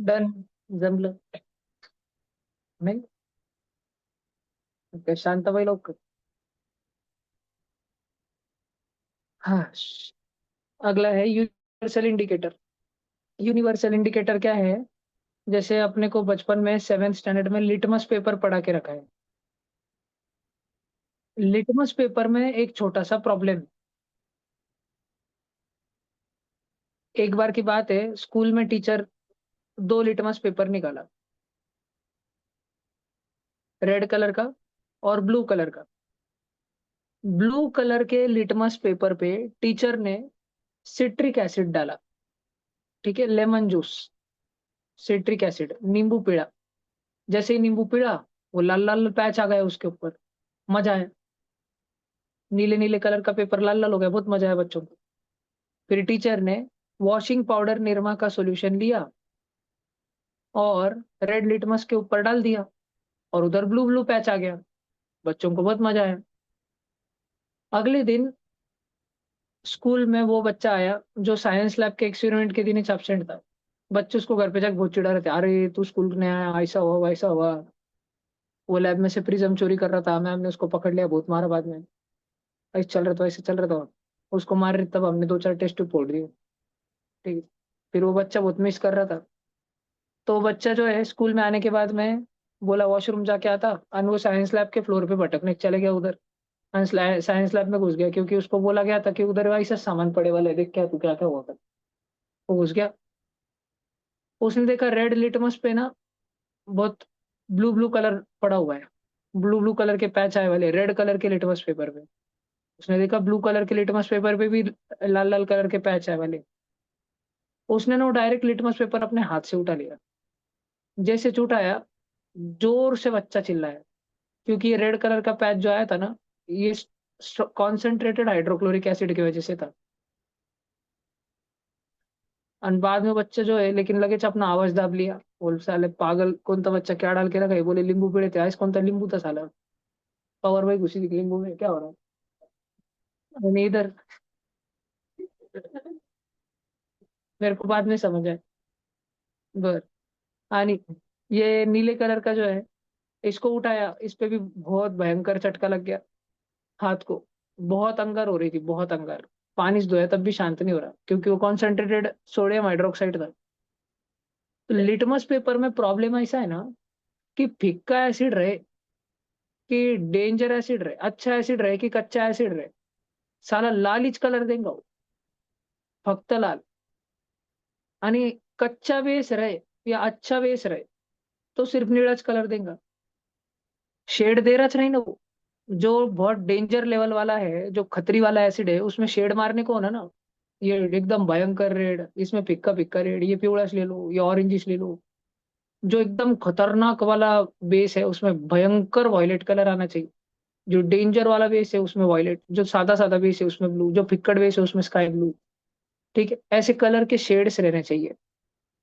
Done. जमलं. नाही? Okay, शांत व्हा लवकर. हाँ. अगला है universal indicator. Universal indicator क्या है? जैसे अपने को बचपन में 7th स्टैंडर्ड में लिटमस पेपर पढ़ा के रखा है. लिटमस पेपर में एक छोटा-सा प्रॉब्लम. एक बार की बात है, स्कूल में टीचर 2 लिटमस पेपर निकाला. रेड कलर का और ब्लू कलर का. ब्लू कलर के लिटमस पेपर पे टीचर ने सिट्रिक एसिड डाला. ठीक है? लेमन जूस, सिट्रिक एसिड, नींबू पिला. जैसे ही नींबू पिला, वो लाल-लाल पैच आ गया उसके ऊपर. मजा आया. नीले-नीले कलर का पेपर लाल-लाल हो गया, बहुत मजा आया बच्चों को. फिर टीचर ने वॉशिंग पाउडर निरमा का सॉल्यूशन लिया और रेड लिटमस के ऊपर डाल दिया और उधर ब्लू-ब्लू पैच आ गया. बच्चों को बहुत मजा आया. अगले दिन स्कूल में वो बच्चा आया जो साइंस लैब के एक्सपेरिमेंट के दिन ही एब्सेंट था. बच्चे उसको घर पे जाके बहुत चिढ़ा रहे थे, "अरे! तू स्कूल नहीं आया, ऐसा हुआ, वैसा हुआ।" वो लैब में से प्रिज्म चोरी कर रहा था, मैम ने उसको पकड़ लिया, बहुत मारा बाद में। ऐसे चल रहा था, ऐसे चल रहा था, उसको मार रही, तब हमने 2-4 टेस्ट ट्यूब फोड़ दिए। ठीक है। फिर वो बच्चा बहुत मिस कर रहा था, तो वो बच्चा जो है स्कूल में आने के बाद में बोला वॉशरूम जाके आता, और वो साइंस लैब के फ्लोर पे भटकने चले गया उधर। साइंस लैब में घुस गया, क्योंकि उसको बोला गया था कि उधर ऐसा सामान पड़े वाला है, देख क्या तू क्या क्या हुआ कर। वो घुस गया। उसने देखा रेड लिटमस पे ना बहुत ब्लू ब्लू कलर पड़ा हुआ है, ब्लू ब्लू कलर के पैच आए वाले रेड कलर के लिटमस पेपर पे। उसने देखा ब्लू कलर के लिटमस पेपर पे भी लाल लाल कलर के पैच आए वाले। उसने ना वो डायरेक्ट लिटमस पेपर अपने हाथ से उठा लिया। जैसे उठाया, जोर से बच्चा चिल्लाया, क्योंकि ये रेड कलर का पैच जो आया था ना, ये कॉन्सेंट्रेटेड हाइड्रोक्लोरिक एसिड की वजह से था। और बाद में बच्चा जो है लेकिन लगेच अपना आवाज दाब लिया, बोल साले पागल कौन सा बच्चा क्या डाल के रखा है, बोले नींबू पीड़े थे आज, कौन सा नींबू था साला, पावर भाई घुसी थी नींबू में, क्या हो रहा है। नहीं इधर, मेरे को बाद में समझ आया। बर आनी, ये नीले कलर का जो है, इसको उठाया, इस पे भी बहुत भयंकर चटका लग गया हाथ को। बहुत अंगार हो रही थी, बहुत अंगार। पानी से धोया तब भी शांत नहीं हो रहा, क्योंकि वो कॉन्सेंट्रेटेड सोडियम हाइड्रोक्साइड था। तो लिटमस पेपर में प्रॉब्लम ऐसा है ना, कि फिक्का एसिड रहे कि डेंजर एसिड रहे, अच्छा एसिड रहे कि कच्चा एसिड रहे, साला लाल कलर देंगे वो, फक्त लाल। आणि कच्चा बेस रहे या अच्छा बेस रहे, तो सिर्फ नीलाच कलर देगा, शेड दे रहा नहीं ना वो। जो बहुत डेंजर लेवल वाला है, जो खतरी वाला एसिड है, उसमें शेड मारने को होना ना, ये एकदम भयंकर रेड, इसमें फिक्का फिक्का रेड, ये पिवळाश ले लो, ये ऑरेंजिश ले लो। जो एकदम खतरनाक वाला बेस है, उसमें भयंकर वॉयलेट कलर आना चाहिए। जो डेंजर वाला बेस है उसमें वॉयलेट, जो सादा सादा बेस है उसमें ब्लू, जो फिक्कड़ बेस है उसमें स्काई ब्लू। ठीक है, ऐसे कलर के शेड्स रहने चाहिए।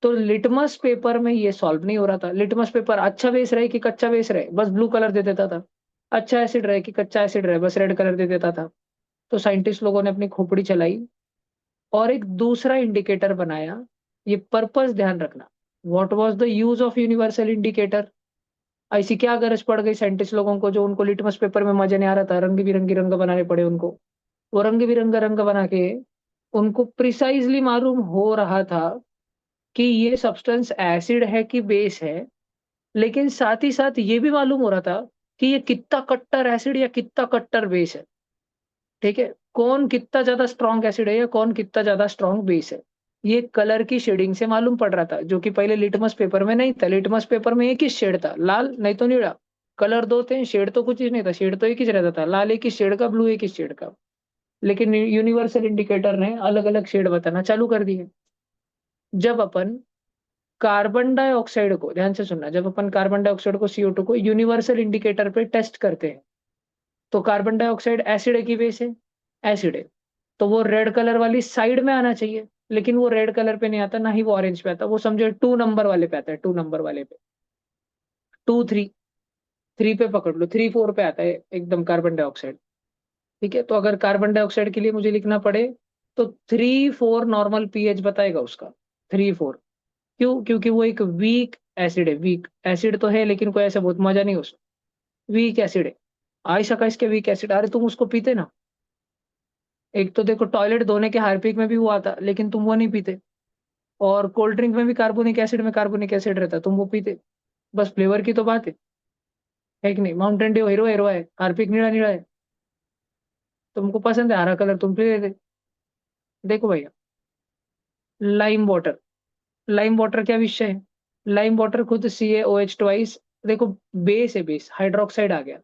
तो लिटमस पेपर में ये सॉल्व नहीं हो रहा था। लिटमस पेपर अच्छा बेस रहे कि कच्चा बेस रहे, बस ब्लू कलर दे देता था। अच्छा एसिड रहे कि कच्चा एसिड रहे, बस रेड कलर दे देता था। तो साइंटिस्ट लोगों ने अपनी खोपड़ी चलाई और एक दूसरा इंडिकेटर बनाया। ये पर्पस ध्यान रखना, what was the use of universal indicator. ऐसी क्या गरज पड़ गई साइंटिस्ट लोगों को, जो उनको लिटमस पेपर में मजा नहीं आ रहा था, रंग बिरंगी रंग बनाने पड़े उनको। वो रंग बिरंगा रंग बना के उनको प्रिसाइजली मालूम हो रहा था कि ये सब्सटेंस एसिड है कि बेस है। लेकिन साथ ही साथ ये भी मालूम हो रहा था कि ये कितना कट्टर एसिड या कितना कट्टर बेस है। ठीक है, कौन कितना ज्यादा स्ट्रॉन्ग एसिड है या कौन कितना ज्यादा स्ट्रॉन्ग बेस है, ये कलर की शेडिंग से मालूम पड़ रहा था, जो कि पहले लिटमस पेपर में नहीं था। लिटमस पेपर में एक ही शेड था, लाल नहीं तो नीला। कलर दो थे, शेड तो कुछ ही नहीं था, शेड तो एक ही रहता था, लाल एक ही शेड का, ब्लू एक ही शेड का। लेकिन यूनिवर्सल इंडिकेटर ने अलग अलग शेड बताना चालू कर दिए। जब अपन कार्बन डाइऑक्साइड को, ध्यान से सुनना, जब अपन कार्बन डाइऑक्साइड को, CO2 को यूनिवर्सल इंडिकेटर पे टेस्ट करते हैं, तो कार्बन डाइऑक्साइड एसिड है कि बेस है, एसिड है। तो वो रेड कलर वाली साइड में आना चाहिए, लेकिन वो रेड कलर पे नहीं आता, ना ही वो ऑरेंज पे आता, वो समझो 2 नंबर वाले पे आता है, 2 नंबर वाले पे। 2 3, 3 पे पकड़ लो, 3 4 पे आता है एकदम कार्बन डाइऑक्साइड। ठीक है, तो अगर कार्बन डाइऑक्साइड के लिए मुझे लिखना पड़े, तो 3 4 नॉर्मल पीएच बताएगा उसका। 3 4, क्यों? क्योंकि वो एक वीक एसिड है, वीक एसिड तो है लेकिन कोई ऐसा बहुत मजा नहीं उसमें, वीक एसिड है। आयशा का इसके वीक एसिड, अरे तुम उसको पीते ना। एक तो देखो टॉयलेट धोने के हार्पिक में भी वो आता, लेकिन तुम वो नहीं पीते। और कोल्ड ड्रिंक में भी कार्बोनिक एसिड रहता, तुम वो पीते। बस फ्लेवर की तो बात है कि नहीं? माउंटेन ड्यू हीरो हीरो है, हार्पिक नीला नीला है, तुमको पसंद है हरा कलर, तुम पी लेते। देखो भैया, लाइम वाटर, लाइम वाटर क्या विषय है? लाइम वाटर खुद CaOH ट्वाइस, देखो बेस है, बेस हाइड्रोक्साइड आ गया,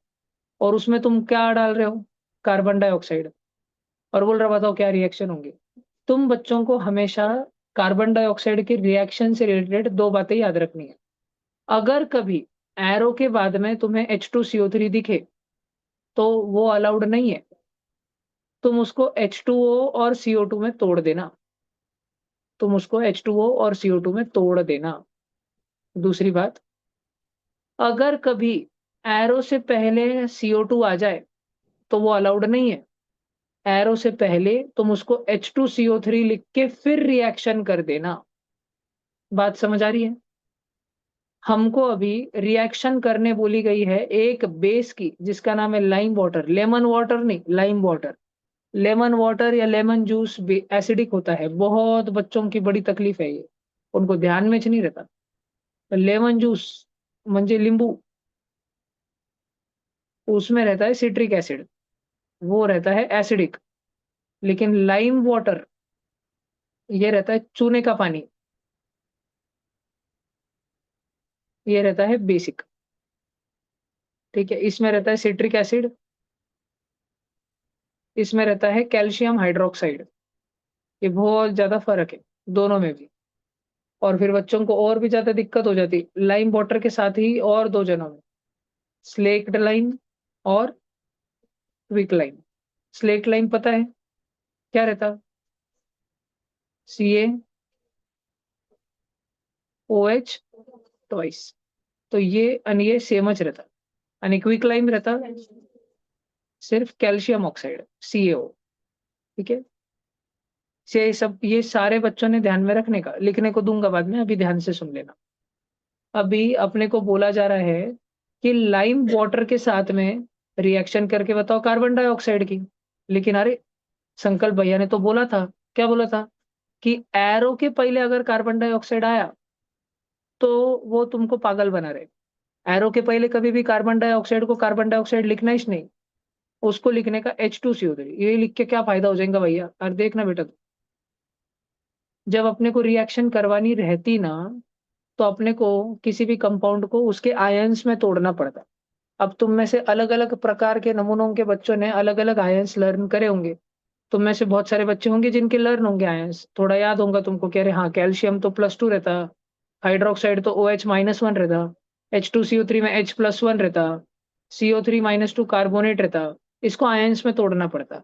और उसमें तुम क्या डाल रहे हो? Carbon dioxide. और बोल रहा बताओ क्या रिएक्शन होंगे। तुम बच्चों को हमेशा कार्बन डाइऑक्साइड के रिएक्शन से रिलेटेड 2 बातें याद रखनी है। अगर कभी एरो के बाद में तुम्हें H2CO3 दिखे, तो वो अलाउड नहीं है, तुम उसको H2O और CO2 में तोड़ देना। तुम उसको H2O और CO2 में तोड़ देना। दूसरी बात, अगर कभी एरो से पहले CO2 आ जाए, तो वो अलाउड नहीं है। एरो से पहले तुम उसको H2CO3 लिख के फिर रिएक्शन कर देना। बात समझ आ रही है? हमको अभी रिएक्शन करने बोली गई है एक बेस की, जिसका नाम है लाइम वाटर। लेमन वाटर नहीं, लाइम वाटर। लेमन वाटर या लेमन जूस भी एसिडिक होता है, बहुत बच्चों की बड़ी तकलीफ है ये, उनको ध्यान में नहीं रहता। लेमन जूस म्हणजे लिंबू, उसमें रहता है सिट्रिक एसिड, वो रहता है एसिडिक। लेकिन लाइम वाटर ये रहता है चूने का पानी, ये रहता है बेसिक। ठीक है, इसमें रहता है सिट्रिक एसिड, इसमें रहता है कैल्शियम हाइड्रोक्साइड। ये बहुत ज्यादा फर्क है दोनों में भी। और फिर बच्चों को और भी ज्यादा दिक्कत हो जाती लाइम वाटर के साथ ही और दो जनों में, स्लेक्ड लाइम और क्विक लाइम। स्लेक्ट लाइम पता है क्या रहता? सी ए ओ एच ट्वाइस। तो ये सेमच रहता। आणि क्विक लाइम रहता सिर्फ कैल्शियम ऑक्साइड, CaO। ठीक है, ये सारे बच्चों ने ध्यान में रखने का, लिखने को दूंगा बाद में, अभी ध्यान से सुन लेना। अभी अपने को बोला जा रहा है कि लाइम वाटर के साथ में रिएक्शन करके बताओ कार्बन डाइऑक्साइड की। लेकिन अरे, संकल्प भैया ने तो बोला था, क्या बोला था, कि एरो के पहले अगर कार्बन डाइऑक्साइड आया तो वो तुमको पागल बना रहे। एरो के पहले कभी भी कार्बन डाइऑक्साइड को कार्बन डाइऑक्साइड लिखना ही नहीं, उसको लिखने का H2CO3। ये लिख के क्या फायदा हो जाएगा भैया? और देखना बेटा, जब अपने को रिएक्शन करवानी रहती ना, तो अपने को किसी भी कंपाउंड को उसके आयंस में तोड़ना पड़ता। अब तुम में से अलग अलग प्रकार के नमूनों के बच्चों ने अलग अलग आयंस लर्न करे होंगे। तुम में से बहुत सारे बच्चे होंगे जिनके लर्न होंगे आयंस, थोड़ा याद होगा तुमको कि अरे हाँ, कैल्शियम तो +2 रहता, हाइड्रोक्साइड तो OH-1 रहता, H2CO3 में H+1 रहता, CO3-2 कार्बोनेट रहता। इसको आयंस में तोड़ना पड़ता।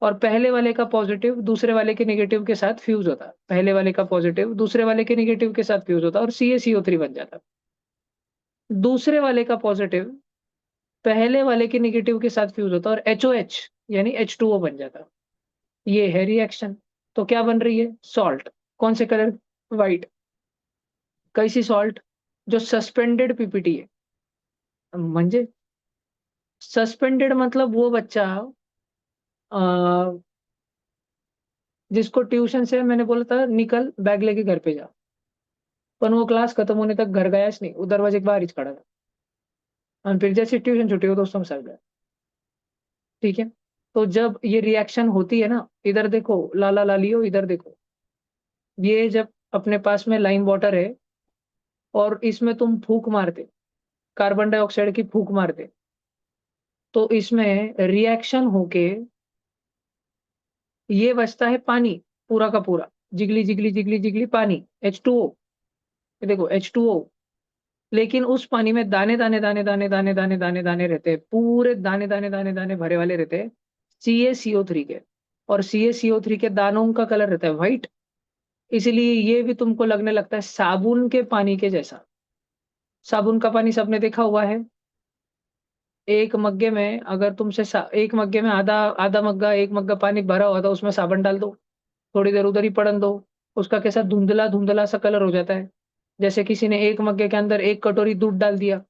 और पहले वाले का पॉजिटिव दूसरे वाले के नेगेटिव के साथ फ्यूज होता, पहले वाले का पॉजिटिव दूसरे वाले के नेगेटिव के साथ फ्यूज होता और CaCO3 बन जाता। दूसरे वाले का पॉजिटिव पहले वाले के नेगेटिव के साथ फ्यूज होता और HOH यानी H2O बन जाता। ये है रिएक्शन। तो क्या बन रही है? सॉल्ट। कौन से कलर? व्हाइट। कैसी सॉल्ट? जो सस्पेंडेड पीपीटी है। म्हणजे सस्पेंडेड मतलब वो बच्चा जिसको ट्यूशन से मैंने बोला था निकल बैग लेके घर पे जा, पर वो क्लास खत्म होने तक घर गया नहीं, वो दरवाजे के बाहर ही खड़ा था। और फिर जैसे ट्यूशन छुट्टी हो दोस्तों के साथ गया। ठीक है, तो जब ये रिएक्शन होती है ना, इधर देखो लाला लालियो, इधर देखो, ये जब अपने पास में लाइम वाटर है और इसमें तुम फूंक मारते, कार्बन डाइऑक्साइड की फूंक मारते, तो इसमें रिएक्शन होके ये बचता है पानी, पूरा का पूरा, जिगली जिगली जिगली जिगली पानी, H2O। ये देखो H2O। लेकिन उस पानी में दाने दाने दाने दाने दाने दाने दाने दाने रहते हैं, पूरे दाने दाने दाने दाने भरे वाले रहते हैं CaCO3 के। और CaCO3 के दानों का कलर रहता है व्हाइट। इसलिए ये भी तुमको लगने लगता है साबुन के पानी के जैसा। साबुन का पानी सबने देखा हुआ है। एक मग्गे में अगर एक मग्गे में आधा आधा मग्गा, एक मग्गा पानी भरा हुआ था, उसमें साबुन डाल दो, थोड़ी देर उधर ही पड़न दो, उसका कैसा धुंधला धुंधला सा कलर हो जाता है। जैसे किसी ने एक मग्गे के अंदर एक कटोरी दूध डाल दिया,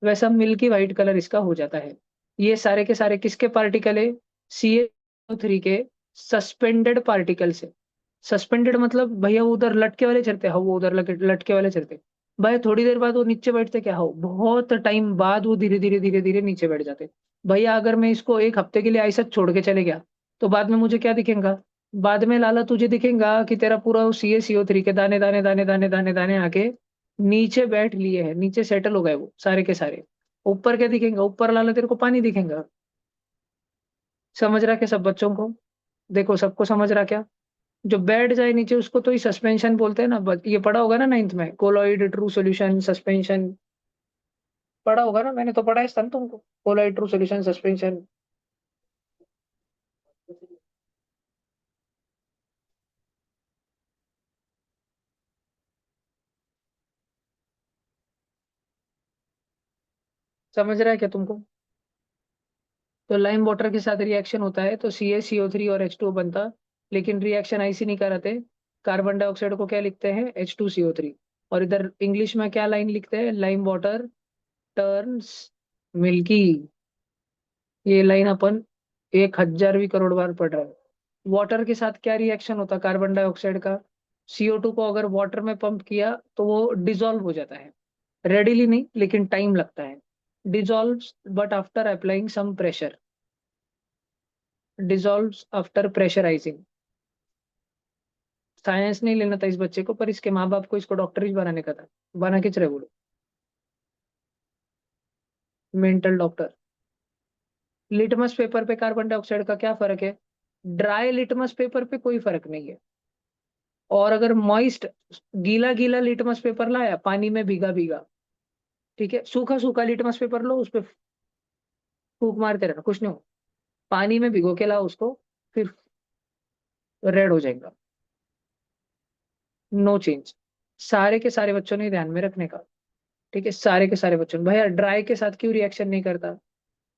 वैसा मिल्की व्हाइट कलर इसका हो जाता है। ये सारे के सारे किसके पार्टिकल है? CaO3 के सस्पेंडेड पार्टिकल से। सस्पेंडेड मतलब भैया वो उधर लटके वाले चलते, हाँ वो उधर लटके वाले चलते। भाई थोड़ी देर बाद वो नीचे बैठते क्या, हो बहुत टाइम बाद वो धीरे धीरे धीरे धीरे नीचे बैठ जाते। भैया अगर मैं इसको एक हफ्ते के लिए ऐसा छोड़ के चले गया, तो बाद में मुझे क्या दिखेगा? बाद में लाला तुझे दिखेगा कि तेरा पूरा CaCO3 के दाने दाने दाने दाने दाने दाने आके नीचे बैठ लिए हैं, नीचे सेटल हो गए वो सारे के सारे। ऊपर क्या दिखेगा? ऊपर लाला तेरे को पानी दिखेगा। समझ रहा क्या सब बच्चों को? देखो सबको समझ रहा क्या? जो बैठ जाए नीचे उसको तो ही सस्पेंशन बोलते हैं ना। ये पढ़ा होगा ना 9th में, कोलॉइड ट्रू सॉल्यूशन सस्पेंशन। पढ़ा होगा ना, मैंने तो पढ़ा है सन तुमको, कोलॉइड ट्रू सॉल्यूशन सस्पेंशन। समझ रहा है क्या तुमको? तो लाइम वाटर के साथ रिएक्शन होता है तो CaCO3 और H2O बनता। लेकिन रिएक्शन ऐसी नहीं कराते, कार्बन डाइऑक्साइड को क्या लिखते हैं? H2CO3। और इधर इंग्लिश में क्या लाइन लिखते हैं, लाइम वाटर टर्न्स मिल्की। ये लाइन अपन 1,000 भी करोड़ बार पढ़ रहे हैं। वाटर के साथ क्या रिएक्शन होता है कार्बन डाइऑक्साइड का, CO2 को अगर वाटर में पंप किया तो वो डिजोल्व हो जाता है, रेडिली नहीं लेकिन टाइम लगता है। Dissolve but after applying some pressure, dissolve after pressurising. Science नहीं लेना था इस बच्चे को, पर इसके माँ बाप को इसको डॉक्टर ही बनाने का था, बना के चले बोलो, मेंटल डॉक्टर। लिटमस पेपर पे कार्बन डाइऑक्साइड का क्या फर्क है, ड्राई लिटमस पेपर पे कोई फर्क नहीं है, और अगर मॉइस्ट गीला गीला लिटमस पेपर लाया पानी में भीगा भीगा, ठीक है, सूखा सूखा लिटमस पेपर लो, उस पे फूक मारते रहना, कुछ नहीं हो, पानी में भिगो के लाओ उसको, फिर रेड हो जाएगा, नो चेंज। सारे के सारे बच्चों ने ध्यान में रखने का, ठीक है, सारे के सारे बच्चों ने, भैया ड्राई के साथ क्यों रिएक्शन नहीं करता,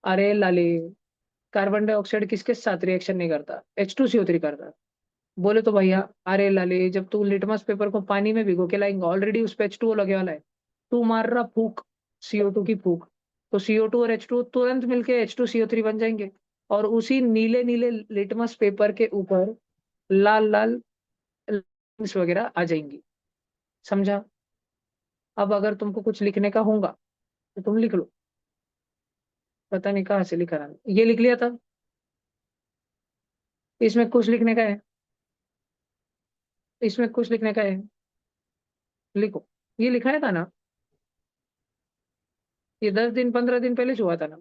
अरे लाले, कार्बन डाइऑक्साइड किसके साथ रिएक्शन नहीं करता, H2CO3 करता। बोले तो भैया अरे लाले, जब तू लिटमस पेपर को पानी में भिगो के लाएंगे, ऑलरेडी उस पे H2O लगे वाला है, तू मार रहा फूक, CO2 की फूक, तो CO2 और H2O तुरंत मिलके H2CO3 बन जाएंगे, और उसी नीले नीले लिटमस पेपर के ऊपर लाल लाल लाइंस वगैरह आ जाएंगी, समझा। अब अगर तुमको कुछ लिखने का होगा तो तुम लिख लो, पता नहीं कहाँ से लिखा रहा, ये लिख लिया था, इसमें कुछ लिखने का है, इसमें कुछ लिखने का है, लिखो, ये लिखा है था ना, ये 10 दिन 15 दिन पहले से हुआ था ना,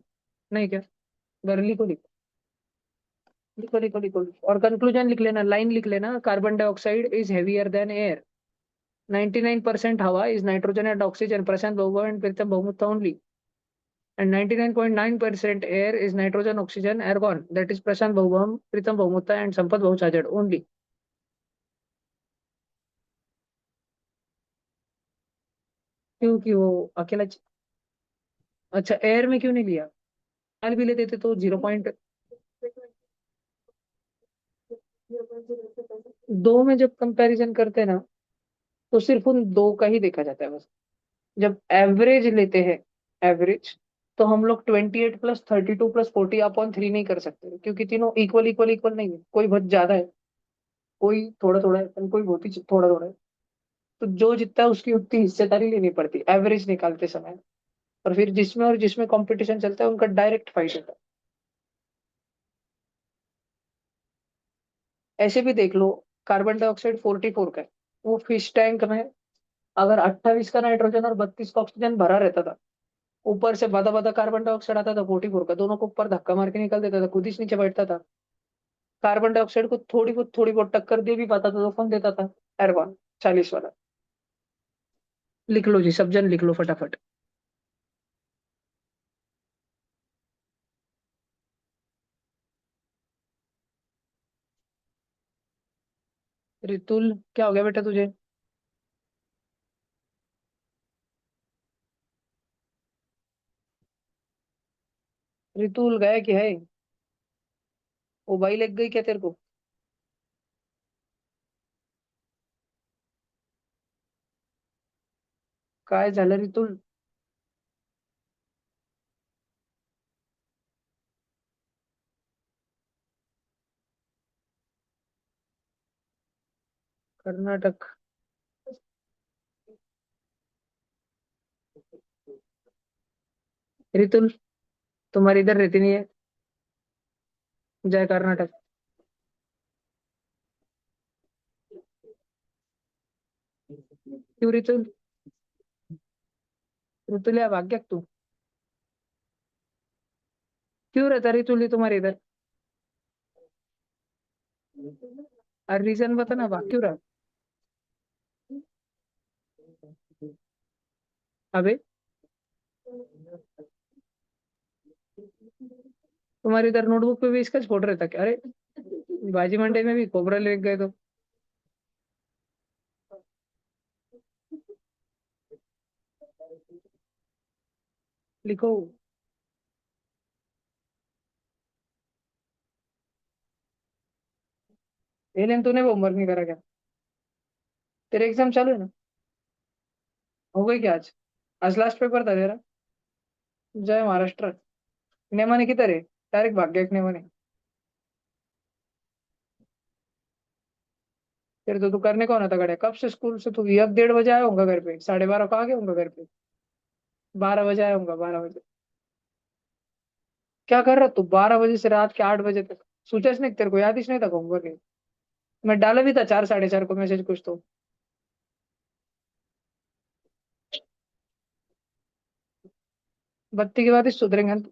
नहीं क्या, बर लिखो लिखो, लिखो लिखो लिखो लिखो। और कंक्लूजन लिख लेना, लाइन लिख लेना, carbon dioxide is heavier than air, 99% हवा इज नाइट्रोजन एंड ऑक्सीजन, प्रशांत बहुबा एंड प्रीतम बहुमुत्ता only, and 99.9% air is nitrogen oxygen argon, that is prashant bahubam pritam bahumutta and sampath bahusajad only। क्योंकि वो अकेला अच्छा एयर में क्यों नहीं लिया, डाल भी लेते थे तो 0.2 में जब कंपैरिजन करते हैं ना, तो सिर्फ उन दो का ही देखा जाता है बस। जब एवरेज लेते हैं, एवरेज, तो हम लोग 28 + 32 + 40/3 नहीं कर सकते, क्योंकि तीनों इक्वल इक्वल इक्वल नहीं है, कोई बहुत ज्यादा है, कोई थोड़ा थोड़ा है, और कोई बहुत ही थोड़ा थोड़ा है। तो जो जितना है उसकी उतनी हिस्सेदारी लेनी पड़ती है एवरेज निकालते समय, और फिर जिसमें और जिसमें कंपटीशन चलता है उनका डायरेक्ट फाइट होता है। ऐसे भी देख लो, कार्बन डाइऑक्साइड 44 का है, वो फिश टैंक में अगर 28 का नाइट्रोजन और 32 का ऑक्सीजन भरा रहता था, ऊपर से बदा बदा कार्बन डाइऑक्साइड आता था 44 का, दोनों को ऊपर धक्का मार के निकल देता था, खुद ही नीचे बैठता था। कार्बन डाइऑक्साइड को थोड़ी बहुत टक्कर दे भी पाता था तो कौन देता था, एर्गॉन 40 वाला। लिख लो जी, सब जन लिख लो फटाफट। रितुल क्या हो गया बेटा तुझे, रितुल गया कि है, वो बाई लग गई क्या तेरे को, काय झालं रितुल। कर्नाटक, रितुल तुम्हारी इधर रहती नहीं है, जय कर्नाटक। क्यों रितुल, रितुल या भाग्य तू, क्यों रहता रितुल ये तुम्हारे इधर, और रीजन बता ना, भाग क्यों रहा। अबे तुम्हारे इधर नोटबुक पे भी इसका फोटो रहता क्या, अरे बाजी मंडे में भी कोबरा ले गए तो, लिखो, एलियन तूने वो होमवर्क नहीं करा क्या, तेरे एग्जाम चालू है ना। हो गई क्या आज? आज लास्ट पेपर था तेरा? जय महाराष्ट्र। नेमाने किधर है? डायरेक्ट भाग गया एक नेमाने। फिर तो तू करने कौन आता गड़े? कब से स्कूल से तू 1 1:30 बजे आया होगा घर पे, 12:30 को आ गया होगा घर पे। 12 बजे आया होगा, 12 बजे। क्या कर रहा तू 12 बजे से रात के 8 बजे तक? सूचस नहीं तेरे को? याद ही नहीं था होमवर्क? मैं डाला भी था 4 4:30 को मैसेज कुछ तो। बत्ती के बाद ही सुधरेंगे हम।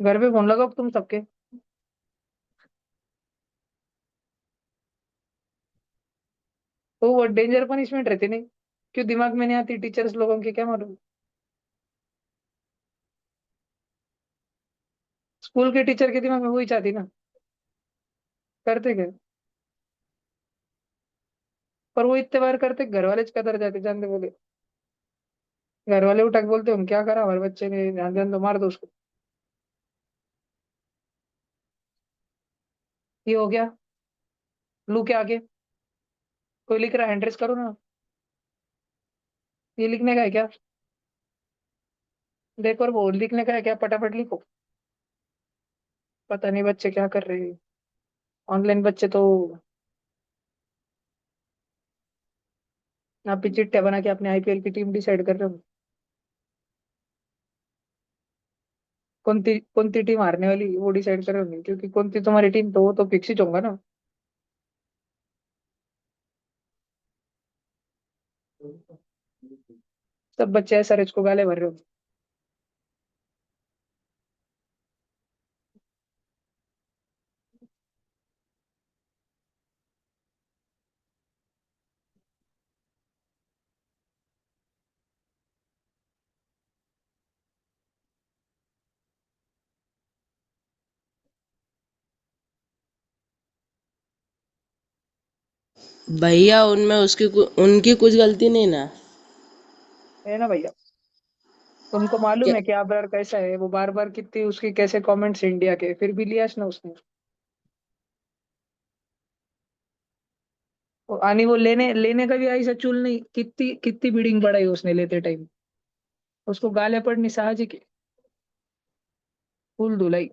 घर पे फोन लगाओ तुम सबके। तो वो डेंजर पनिशमेंट रहती नहीं? क्यों दिमाग में नहीं आती टीचर्स लोगों की, क्या मालूम? स्कूल के टीचर के दिमाग में वही चाहती ना। करते क्या? पर वो इतने बार करते घर वाले कदर जाते जानते बोले। घर वाले उठा के बोलते हम क्या करा हमारे बच्चे ने, ध्यान ध्यान तो मार दो उसको। ये हो गया। लू के आगे कोई लिख रहा है, एंट्रेस करो ना। ये लिखने का है क्या? देखो और वो लिखने का है क्या? फटाफट लिखो। पता नहीं बच्चे क्या कर रहे हैं। ऑनलाइन बच्चे तो आप भी चिट्ठा बना के अपने आईपीएल की टीम डिसाइड कर रहे हो। कौन सी टीम हारने वाली वो डिसाइड कर रहे हो, क्योंकि कौन सी तुम्हारी टीम तो वो तो फिक्स ही होगा ना। सब बच्चे एसआरएच को गाले भर रहे हो। भैया उनमें उनकी कुछ गलती नहीं ना। है ना भैया? तुमको मालूम क्या? है कि आबरार कैसा है? वो बार बार कितनी उसकी कैसे कमेंट्स इंडिया के, फिर भी लिया ना उसने। आनी वो लेने लेने का भी ऐसा चूल नहीं, कितनी कितनी बिडिंग बढ़ाई उसने लेते टाइम। उसको गाले पड़नी साहजिक है। फुल धुलाई।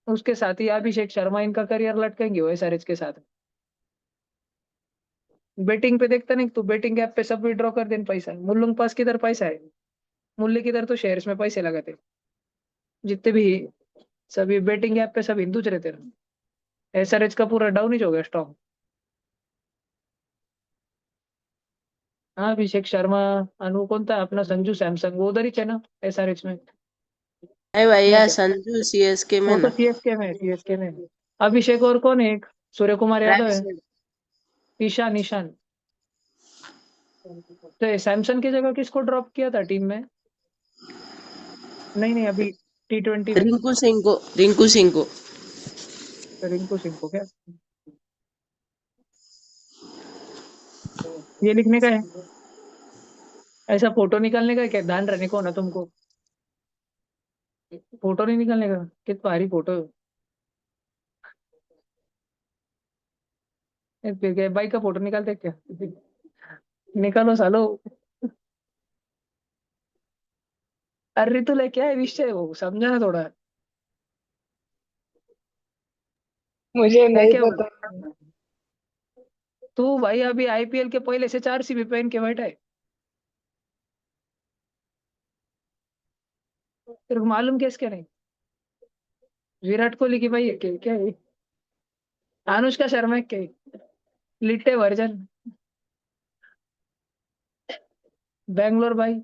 उसके साथ ही अभिषेक शर्मा इनका करियर लटकेंगे वो एसआरएच के साथ। बेटिंग पे देखता नहीं तू? बेटिंग ऐप पे सब विड्रॉ कर देन पैसा। मुल्लुंग पास किधर पैसा है? मुल्ले किधर तो शेयर्स में पैसे लगाते। जितने भी सभी बेटिंग ऐप पे सब हिंदू च रहते रहे। एसआरएच का पूरा डाउन ही हो गया स्टॉक। हाँ, अभिषेक शर्मा। अनु कौन था अपना? संजू सैमसंग, वो उधर ही है ना एसआरएच में? नहीं नहीं भैया, क्या? संजू सीएसके में वो तो ना। सीएसके में, सीएसके में। अभिषेक और कौन है? एक सूर्य कुमार यादव ड्राइव है। से। ईशान, ईशान। तो ये सैमसन की जगह किसको ड्रॉप किया था टीम में? नहीं नहीं, अभी T20 में। रिंकू सिंह को। रिंकू सिंह को क्या? ये लिखने का है? ऐसा फोटो निकालने का है क्या? ध्यान रहने को ना तुमको। फोटो नहीं निकालने का? कितना भारी फोटो है। बाइक का फोटो निकालते हैं क्या? निकालो सालो। अरे तो क्या है विषय, वो समझा थोड़ा। मुझे है नहीं क्या वो? पता। तू भाई अभी आईपीएल के पहले से 4 CB पहन के बैठा है। तेरे को मालूम कैसे क्या नहीं? विराट कोहली की भाई है क्या? क्या है? अनुष्का शर्मा है क्या? लिट्टे वर्जन। बैंगलोर भाई।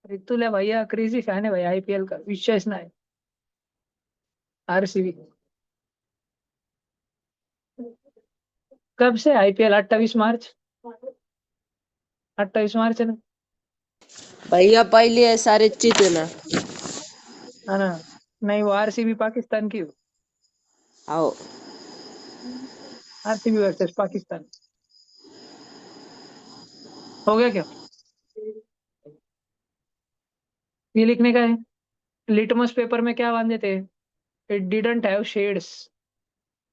ऋतुल भैया क्रेजी फैन है भाई आईपीएल का, विश्वेश ना है। आरसीबी। कब से आईपीएल? 28 मार्च। 28 मार्च है ना? भैया पहले सारे जीते ना। है ना? नहीं, वो आरसीबी पाकिस्तान की हो। आओ। RCB versus Pakistan. हो गया क्या? ये लिखने का है। लिटमस पेपर में क्या बांधे थे? It didn't have shades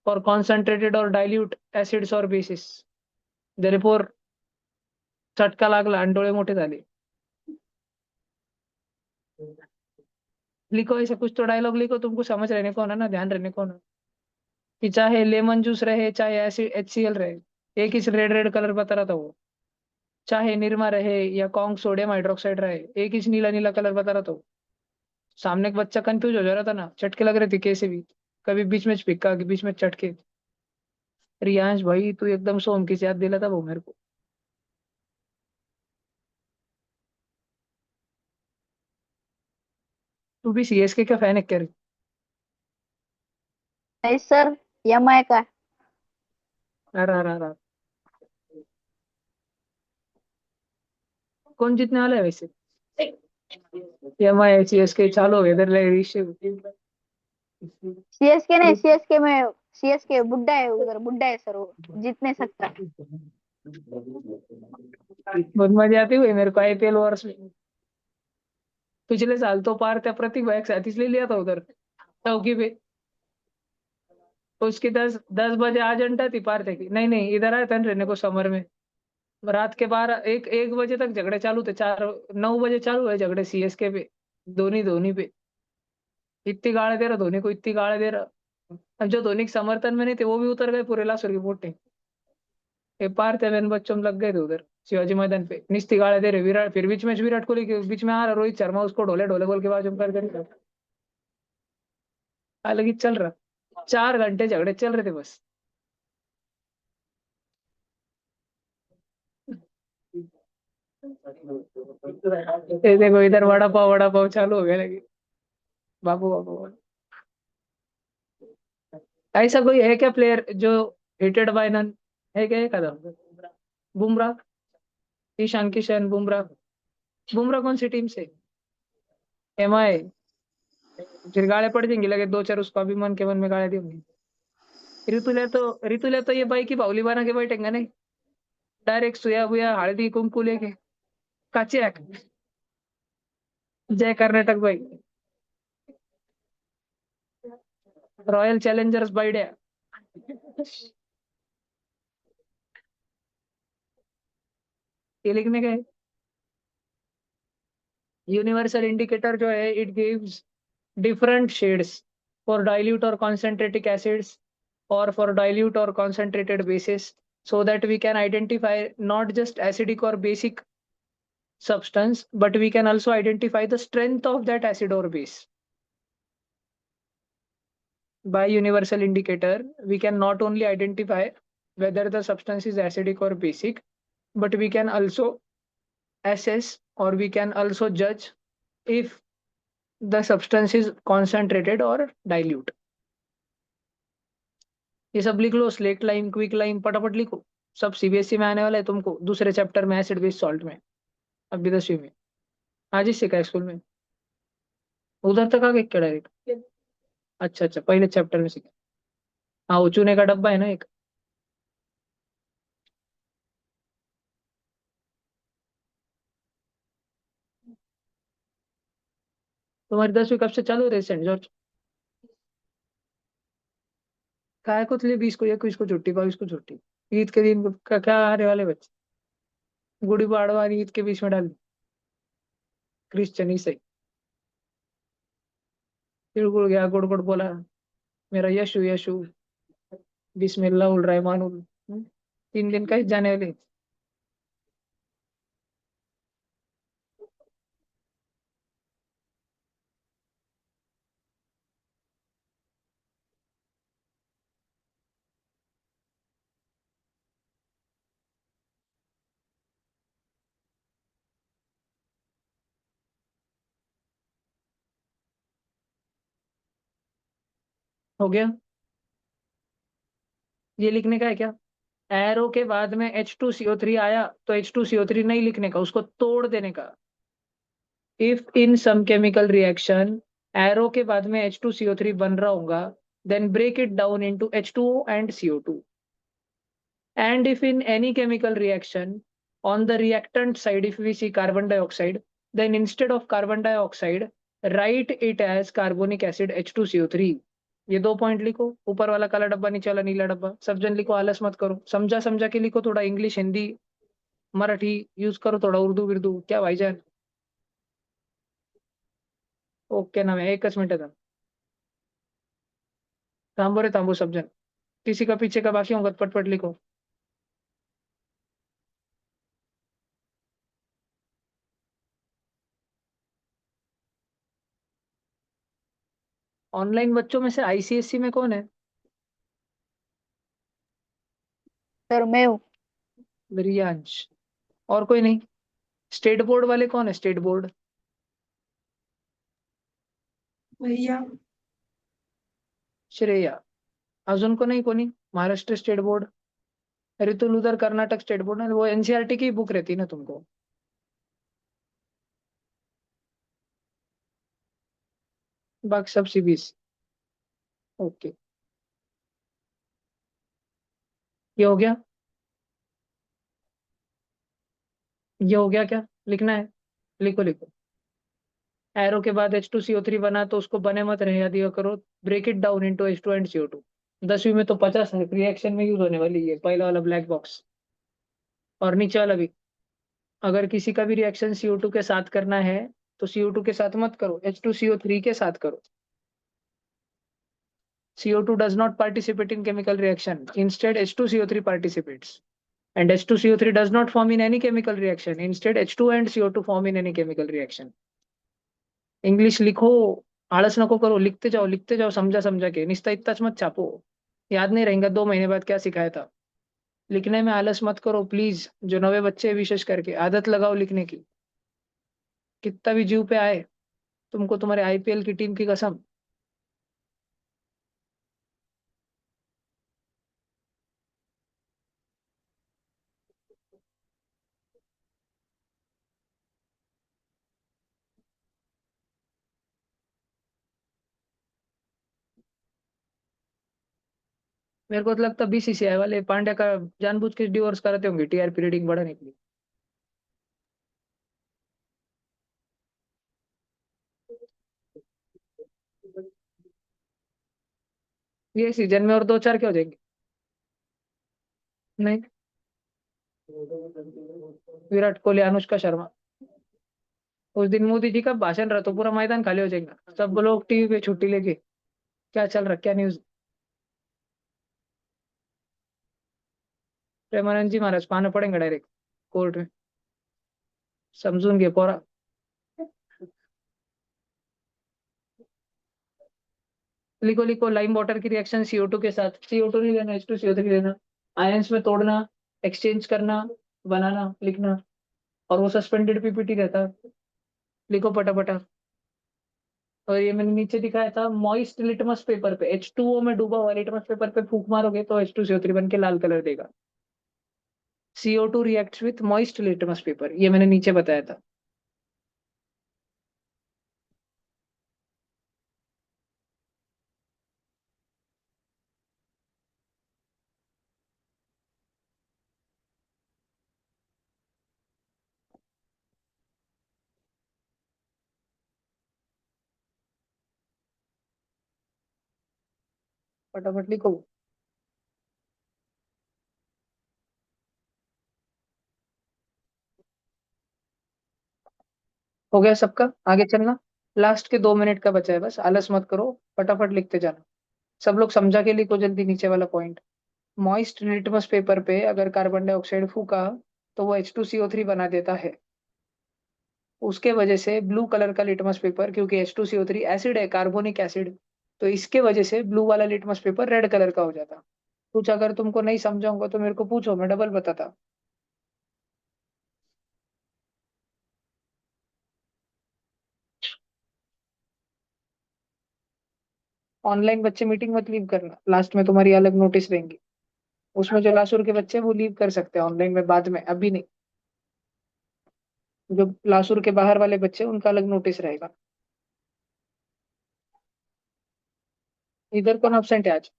for concentrated और डाइल्यूट एसिड्स और बेसिस, देयरफॉर चटका लागला आणि डोळे मोठे झाले। लिखो ऐसा कुछ तो डायलॉग लिखो, तुमको समझ रहने को ना, ध्यान रहने को ना, कि चाहे लेमन जूस रहे चाहे एसिड HCl रहे, एक ही रेड रेड कलर बता रहा था वो। चाहे निरमा रहे या कॉन्ग सोडियम हाइड्रोक्साइड रहे, एक ही नीला नीला कलर बता रहा था वो। सामने का बच्चा कंफ्यूज हो जा रहा था ना, चटके लग रहे थे कैसे भी, कभी बीच में पिक्का के बीच में चटके। रियांश भाई तू एकदम सोम की याद दिला था वो मेरे को। तू भी CSK का फैन है क्या रे? नहीं सर, एमआई का। अरे अरे अरे, कौन जीतने वाला है वैसे? MI CSK चालू हो गया इधर ले सीएसके नहीं, सीएसके में सीएसके बुड्ढा है, उधर बुड्ढा है सर, वो जीत नहीं सकता। बहुत मजा आती हुई मेरे को IPL वर्ष में। पिछले साल तो पार था, प्रतीक भाई एक साथ इसलिए लिया था उधर चौकी पे। तो उसकी 10 10 बजे आज अंटा थी पार थे की नहीं नहीं, इधर आया था ना रहने को समर में। रात के 12 1 1 बजे तक झगड़े चालू थे, 4 9 बजे चालू है झगड़े CSK पे। धोनी धोनी पे इतनी गाड़ी दे रहा, धोनी को इतनी गाड़ी दे रहा। अब जो धोनी के समर्थन में नहीं थे वो भी उतर गए पूरे लाशों की पोटे। ये पार थे बहन बच्चों में लग गए थे उधर शिवाजी मैदान पे, निस्ती गाड़े दे रहे विराट, फिर बीच में विराट कोहली के बीच में आ रहा रोहित शर्मा, उसको ढोले ढोले बोल के बाजू में कर अलग ही चल रहा। 4 घंटे झगड़े चल रहे थे बस। ये देखो इधर वड़ा पाव चालू हो गया लगी। बाबू बाबू बाबू। ऐसा कोई है क्या प्लेयर जो हिटेड बाय नन? है क्या एक आधा? बुमराह, ईशान किशन, बुमराह। बुमराह कौन सी टीम से? MI। फिर गाले पड़ जाएंगे लगे 2 4, उसको अभी मन के मन में गाले दी होंगी। ऋतुल्या तो ये बाई की बावली बना के बैठेंगे नहीं, डायरेक्ट सुया बुया हल्दी कुंकू लेके काचे जय कर्नाटक भाई, रॉयल चैलेंजर्स बाइडिया। ये लिखने का है। यूनिवर्सल इंडिकेटर जो है, it gives different shades for dilute or concentrated acids or for dilute or concentrated bases, so that we can identify not just acidic or basic substance, but we can also identify the strength of that acid or base. By universal indicator we can not only identify whether the substance is acidic or basic, but we can also assess or we can also judge if the substance is concentrated or dilute. ये सब लिख लो, slaked lime, quick line, फटाफट लिखो। सब CBSE में आने वाला है तुमको दूसरे चैप्टर में, एसिड बेस सॉल्ट में। अभी 10वीं में आज ही सीखा है स्कूल में। उधर तक आ गए क्या डायरेक्ट? अच्छा अच्छा, पहले चैप्टर में सीखा। हाँ वो चूने का डब्बा है ना एक। तुम्हारी 10वीं कब से चालू हो रही है सेंट जॉर्ज? काय को लिए 20 को, 21 को छुट्टी, 22 को छुट्टी। ईद के दिन का क्या आ रहे वाले बच्चे? गुड़ी पाड़वा और ईद के बीच में डाल दी। क्रिश्चियन ईसाई गुड़ गया, गुड़ गुड़ बोला मेरा यशु यशु बिस्मिल्लाह उल रहमान 3 दिन का ही जाने वाले। हो गया? ये लिखने का है क्या? एरो के बाद में H2CO3 आया तो H2CO3 नहीं लिखने का, उसको तोड़ देने का। If in some chemical reaction arrow के बाद में H2CO3 बन रहा होगा, then break it down into H2O and CO2. And if in any chemical reaction, on the reactant side, if we see carbon dioxide, then instead of carbon dioxide, write it as carbonic acid H2CO3. ये दो point लिखो, ऊपर वाला काला डब्बा, नीचे वाला नीला डब्बा, सब जन लिखो, आलस मत करो, समझा समझा के लिखो, थोड़ा इंग्लिश हिंदी मराठी यूज करो, थोड़ा उर्दू विर्दू, क्या भाईजान? ओके ना, मैं एकच मिनिट था, थांबो रे थांबो सब जन, किसी का पीछे का बाकी होगा पटपट लिखो. ऑनलाइन बच्चों में से आईसीएससी में कौन है? सर मैं हूँ. रियांश. और कोई नहीं? स्टेट बोर्ड वाले कौन है? स्टेट बोर्ड भैया श्रेया. अजून को नहीं कोणी? महाराष्ट्र स्टेट बोर्ड, रितुल उधर कर्नाटक स्टेट बोर्ड ना, वो एनसीईआरटी की बुक रहती है ना तुमको. बाकी सब सीबीएसई. ओके, ये हो गया. ये हो गया, क्या लिखना है? लिखो लिखो. एरो के बाद H2CO3 बना तो उसको बने मत रहे दिया करो. Break it down into H2 and CO2. 10वीं में तो 50 रिएक्शन में यूज होने वाली है पहला वाला ब्लैक बॉक्स. और नीचे वाला भी. अगर किसी का भी रिएक्शन CO2 के साथ करना है तो CO2 के साथ मत करो, H2CO3 के साथ करो. CO2 does not participate in chemical reaction. Instead, H2CO3 participates. And H2CO3 does not form in any chemical reaction. Instead, H2 and CO2 form in any chemical reaction. English लिखो, आलस नको करो, लिखते जाओ समझा समझा के, निस्ता इतना मत छापो, याद नहीं रहेगा 2 महीने बाद क्या सिखाया था. लिखने में आलस मत करो प्लीज. जो नवे बच्चे हैं, विशेष करके आदत लगाओ लिखने की. कितना भी जीव पे आए, तुमको तुम्हारे आईपीएल की टीम की कसम. मेरे को तो लगता बीसीसीआई वाले पांड्या का जानबूझ के डिवोर्स कराते होंगे टीआरपी रेटिंग बढ़ाने के लिए. ये सीजन में और 2-4 क्या हो जाएंगे? नहीं. विराट कोहली, अनुष्का शर्मा. उस दिन मोदी जी का भाषण रहा तो पूरा मैदान खाली हो जाएगा, सब लोग टीवी पे छुट्टी लेके, क्या चल रहा, क्या न्यूज. प्रेमानंद जी महाराज पाना पड़ेंगे डायरेक्ट कोर्ट में, समझून घे पोरा. लिखो लिखो, लाइम वाटर की रिएक्शन CO2 के साथ, CO2 नहीं लेना, H2CO3 लेना. आयंस में तोड़ना, एक्सचेंज करना, बनाना, लिखना. और वो सस्पेंडेड पीपीटी रहता है. लिखो पटापटा. और ये मैंने नीचे दिखाया था, मॉइस्ट लिटमस पेपर पे H2O में डूबा हुआ लिटमस पेपर पे फूंक मारोगे तो H2CO3 बन के लाल कलर देगा. CO2 reacts with moist litmus paper, ये मैंने नीचे बताया था. फटाफट लिखो. हो गया सबका? आगे चलना. लास्ट के 2 मिनट का बचा है, बस आलस मत करो, फटाफट लिखते जाना. सब लोग समझा के लिखो जल्दी नीचे वाला पॉइंट. मॉइस्ट लिटमस पेपर पे अगर कार्बन डाइऑक्साइड फूका तो वो H2CO3 बना देता है. उसके वजह से ब्लू कलर का लिटमस पेपर, क्योंकि H2CO3 एसिड है, कार्बोनिक एसिड, तो इसके वजह से ब्लू वाला लिटमस पेपर रेड कलर का हो जाता. कुछ अगर तुमको नहीं समझाऊंगा तो मेरे को पूछो, मैं डबल बताता. ऑनलाइन बच्चे मीटिंग मत लीव करना, लास्ट में तुम्हारी अलग नोटिस रहेंगी. उसमें जो लासुर के बच्चे हैं वो लीव कर सकते हैं ऑनलाइन में, बाद में, अभी नहीं. जो लासुर के बाहर वाले बच्चे हैं, उनका अलग नोटिस रहेगा. इधर कौन एब्सेंट है आज?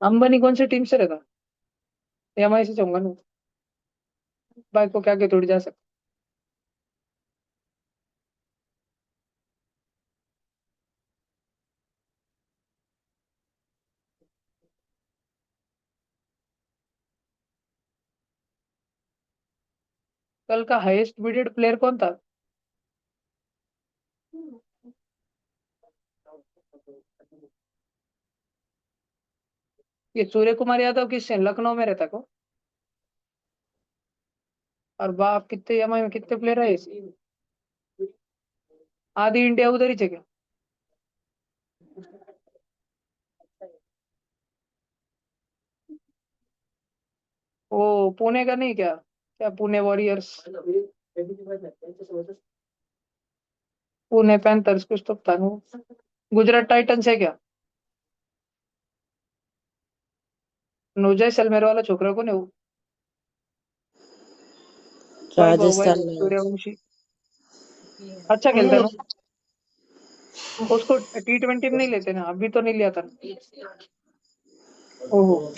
अंबानी कौन सी टीम से रहता? एमआई से चाहूंगा ना। बाइक को क्या के थोड़ी जा सकता। कल का हाईएस्ट बिडेड प्लेयर कौन था? ये सूर्य कुमार यादव किससे लखनऊ में रहता को? और बाप कितने एमआई में कितने प्लेयर है इस? आधी इंडिया उधर ही है क्या? वो पुणे का नहीं क्या? क्या पुणे वॉरियर्स? पुणे पैंथर्स कुछ तो था ना। गुजरात टाइटंस है क्या? नोजय सलमेर वाला छोकरा को नहीं वो? राजस्थान वैभव रॉयल्स। सूर्यवंशी। अच्छा खेलता है ना? उसको T20 में नहीं लेते ना, अभी तो नहीं लिया था। ओहो।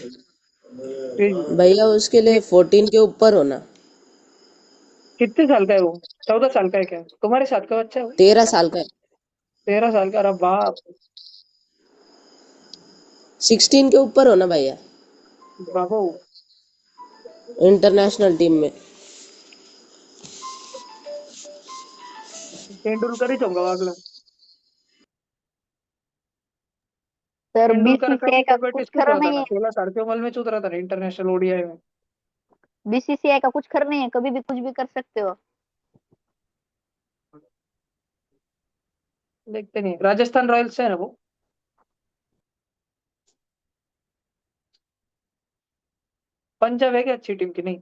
क्रेजी। भैया उसके लिए कि- 14 के ऊपर होना। कितने साल का है वो? 14 साल का है क्या? तुम्हारे साथ का बच्चा है वो? 13 साल का है। 13 साल का? अरे बाप। 16 के ऊपर होना भैया। बाबू। इंटरनेशनल टीम में। तेंदुलकर ही चाहूंगा अगला। सर तेंदुलकर का बीसीसीआई का कुछ प्रोपर्टीज कुछ खरा हुआ था नहीं ना, है। 16 साल की उम्र में चूत रहा था ना इंटरनेशनल ओडीआई में। बीसीसीआई का कुछ खरा नहीं है, कभी भी कुछ भी कर सकते हो। देखते नहीं, राजस्थान रॉयल्स है ना वो? पंजाब है क्या अच्छी टीम की? नहीं।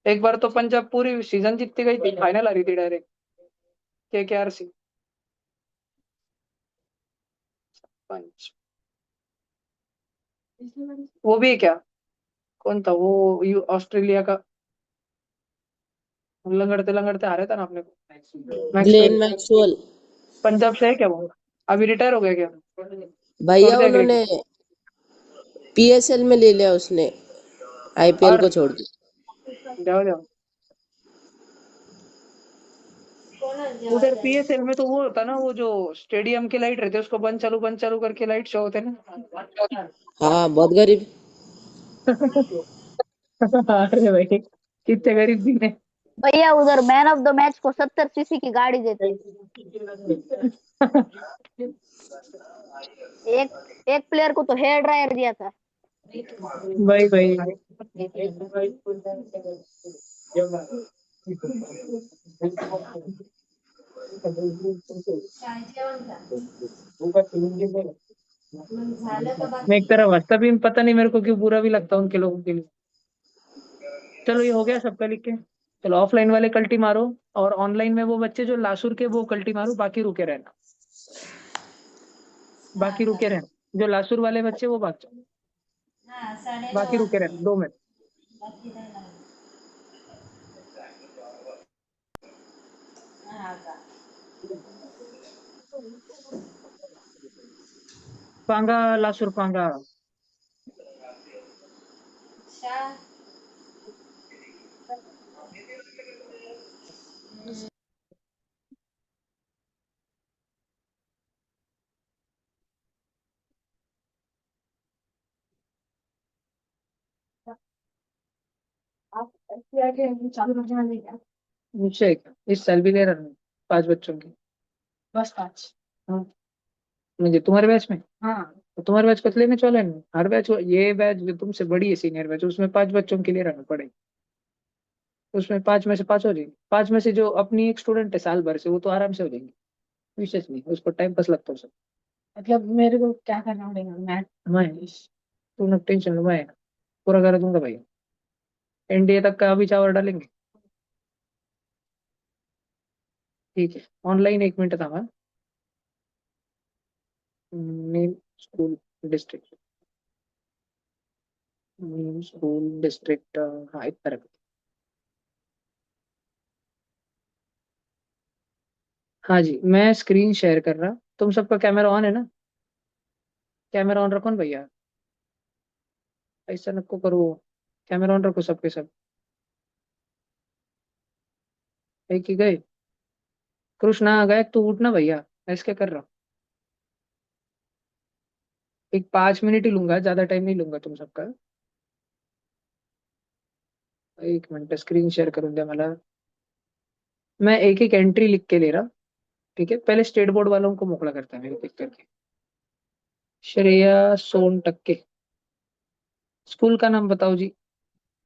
एक बार तो पंजाब पूरी सीजन जीतती गई थी, फाइनल आ रही थी डायरेक्ट। KKR सी। पंच। वो भी है क्या? कौन था वो? ऑस्ट्रेलिया का। लंगड़ते लंगड़ते आ रहा था ना अपने को, मैक्सवेल। Glenn Maxwell. पंजाब से है क्या वो? अभी रिटायर हो गया क्या? छोड़ भैया दिया उन्होंने क्रिकेट? पीएसएल में ले लिया उसने। आईपीएल और को छोड़ दी। जाओ जाओ। उधर PSL में तो वो होता ना, वो जो स्टेडियम की लाइट रहती है उसको बंद चालू करके लाइट शो होते ना। हाँ बहुत गरीब। अरे भाई, कितने गरीब दिन है। भैया उधर मैन ऑफ द मैच को 70 सीसी की गाड़ी देते। एक एक प्लेयर को तो हेयर ड्रायर दिया था। भाई भाई। मैं एक तरफ हंसता भी पता नहीं मेरे को क्यों बुरा भी लगता उनके लोगों के लिए। चलो ये हो गया सबका लिख के। चलो ऑफलाइन वाले कल्टी मारो। और ऑनलाइन में वो बच्चे जो लासुर के वो कल्टी मारो, बाकी रुके रहना। बाकी रुके रहना। जो लासुर वाले बच्चे वो भाग जाओ। बाकी रुके रहना 2 मिनट। पांगा लासुर पांगा। निश्चय क्या? इस साल भी ले रहा हूँ 5 बच्चों की। बस 5। हाँ। मुझे तुम्हारे बैच में। हाँ। तो तुम्हारे बैच को तो लेने चलो ना, हर बैच ये बैच जो तुमसे बड़ी है सीनियर बैच, उसमें 5 बच्चों के लिए रहना पड़ेगा। उसमें 5 में से 5 हो जाएंगे। 5 में से जो अपनी एक स्टूडेंट है साल भर से, वो तो आराम से हो जाएंगे। विशेष नहीं, उसको टाइम पास लगता है सब। मतलब मेरे को क्या करना पड़ेगा? मैं तुम लोग टेंशन लो, मैं पूरा कर दूंगा भाई। एनडीए तक का अभी चावल डालेंगे। ठीक है। ऑनलाइन 1 मिनट था मैं। Name school district. Name school district. हाँ इतना रख। हाँ जी, मैं स्क्रीन शेयर कर रहा। तुम सबका कैमरा ऑन है ना? कैमरा ऑन रखो ना भैया, ऐसा नको करो। कैमरा ऑन रखो सबके सब। एक ही गए। कृष्णा आ गए, तू उठना भैया। ऐसे क्या कर रहा? एक 5 मिनट ही लूंगा, ज्यादा टाइम नहीं लूंगा तुम सबका। एक मिनट, स्क्रीन शेअर करून द्या मला। मैं एक एक एंट्री लिख के ले रहा। ठीक है, पहले स्टेट बोर्ड वालों को मोकला करता है मेरे पिक करके। श्रेया सोन टक्के। स्कूल का नाम बताओ जी।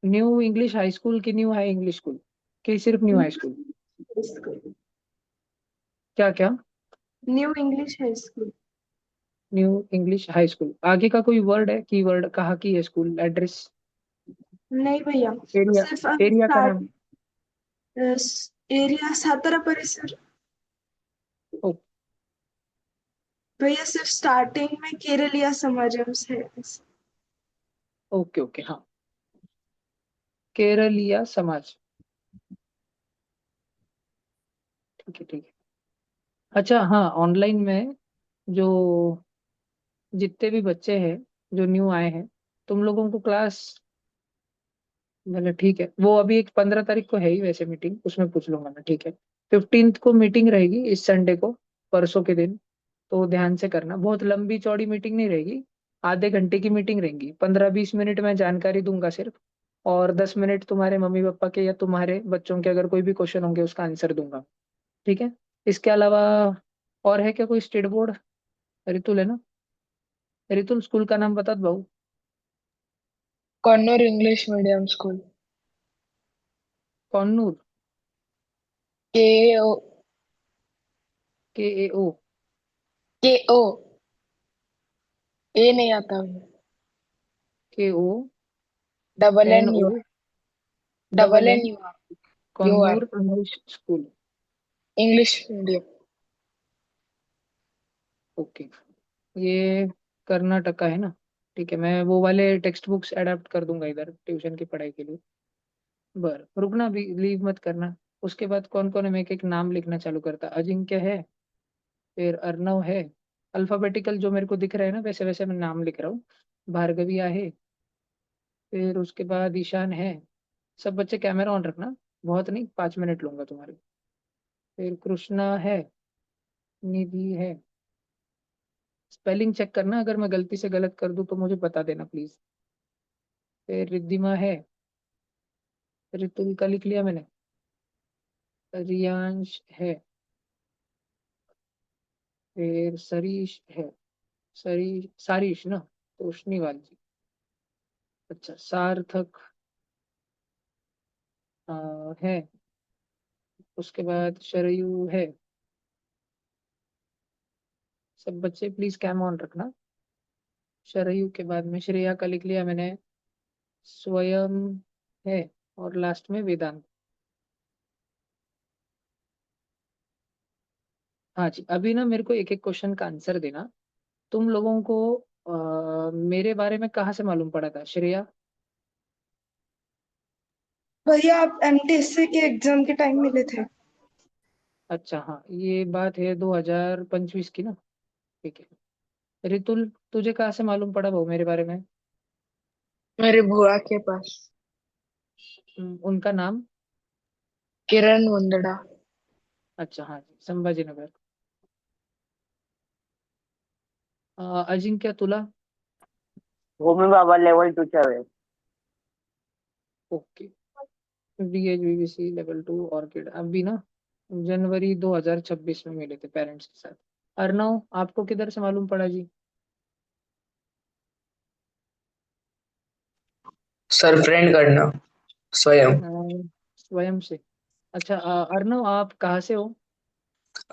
न्यू इंग्लिश हाई स्कूल की न्यू हाई इंग्लिश स्कूल की सिर्फ न्यू हाई स्कूल? क्या क्या? New English high school. New English high school, आगे का कोई वर्ड है, की वर्ड कहाँ की है स्कूल एड्रेस? नहीं भैया, एरिया, सिर्फ एरिया का स्टार्ट नाम? एरिया सातारा परिसर। ओ, भैया सिर्फ स्टार्टिंग में केरलिया समाजम से। ओके ओके, हाँ। केरलिया समाज। ठीक है ठीक है। अच्छा हाँ, ऑनलाइन में जो जितने भी बच्चे हैं जो न्यू आए हैं, तुम लोगों को क्लास, मतलब ठीक है, वो अभी एक 15 तारीख को है ही वैसे मीटिंग, उसमें पूछ लूंगा मैं। ठीक है, 15th को मीटिंग रहेगी, इस संडे को, परसों के दिन। तो ध्यान से करना, बहुत लंबी चौड़ी मीटिंग नहीं रहेगी। आधे घंटे की मीटिंग रहेगी, 15-20 मिनट में जानकारी दूंगा सिर्फ। और 10 मिनट तुम्हारे मम्मी पापा के या तुम्हारे बच्चों के अगर कोई भी क्वेश्चन होंगे उसका आंसर दूंगा। ठीक है। इसके अलावा और है क्या कोई स्टेट बोर्ड? रितुल है ना? रितुल, स्कूल का नाम बता दो भाऊ। Kannur English medium school. Kannur? के ओ KAO? के ओ ए नहीं आता भैया। KO? Double N N O U double double N N U R Kannur English school. English medium. Okay, ये कर्नाटका है ना? ठीक है, मैं वो वाले टेक्स्ट बुक्स अडेप्ट कर दूंगा इधर ट्यूशन की पढ़ाई के लिए। बर, रुकना भी, लीव मत करना। उसके बाद कौन कौन है, मैं एक एक नाम लिखना चालू करता। अजिंक्य है, फिर अर्णव है। अल्फाबेटिकल जो मेरे को दिख रहा है ना, वैसे वैसे मैं नाम लिख रहा हूँ। भार्गविया है, फिर उसके बाद ईशान है। सब बच्चे कैमरा ऑन रखना, बहुत नहीं, 5 मिनट लूंगा तुम्हारे। फिर कृष्णा है, निधि है। स्पेलिंग चेक करना, अगर मैं गलती से गलत कर दूं तो मुझे बता देना प्लीज। फिर रिद्धिमा है। ऋतुल का लिख लिया मैंने। रियांश है। फिर सरीश है। सारिश ना, तोषनीवाल जी। अच्छा, सार्थक है। उसके बाद शरयू है। सब बच्चे प्लीज कैम ऑन रखना। शरयू के बाद में श्रेया का लिख लिया मैंने। स्वयं है। और लास्ट में वेदांत। हाँ जी, अभी ना मेरे को एक एक क्वेश्चन का आंसर देना। तुम लोगों को मेरे बारे में कहाँ से मालूम पड़ा था, श्रेया? भैया आप एमटीएससी के एग्जाम के टाइम मिले थे। अच्छा हाँ, ये बात है 2025 की ना? ठीक है। रितुल, तुझे कहाँ से मालूम पड़ा भाऊ मेरे बारे में? मेरे बुआ के पास। उनका नाम? किरण वंदड़ा। अच्छा हाँ जी, संभाजी नगर। अजिंक्य, तुला? होमी बाबा लेवल 2 च्या वेळेस. ओके। DHBBC लेवल 2 ऑर्किड, अभी ना जनवरी 2026 में मिले थे पेरेंट्स के साथ। अर्णव, आपको किधर से मालूम पड़ा जी? सर फ्रेंड करना स्वयं। स्वयं से। अच्छा, अर्णव आप कहाँ से हो?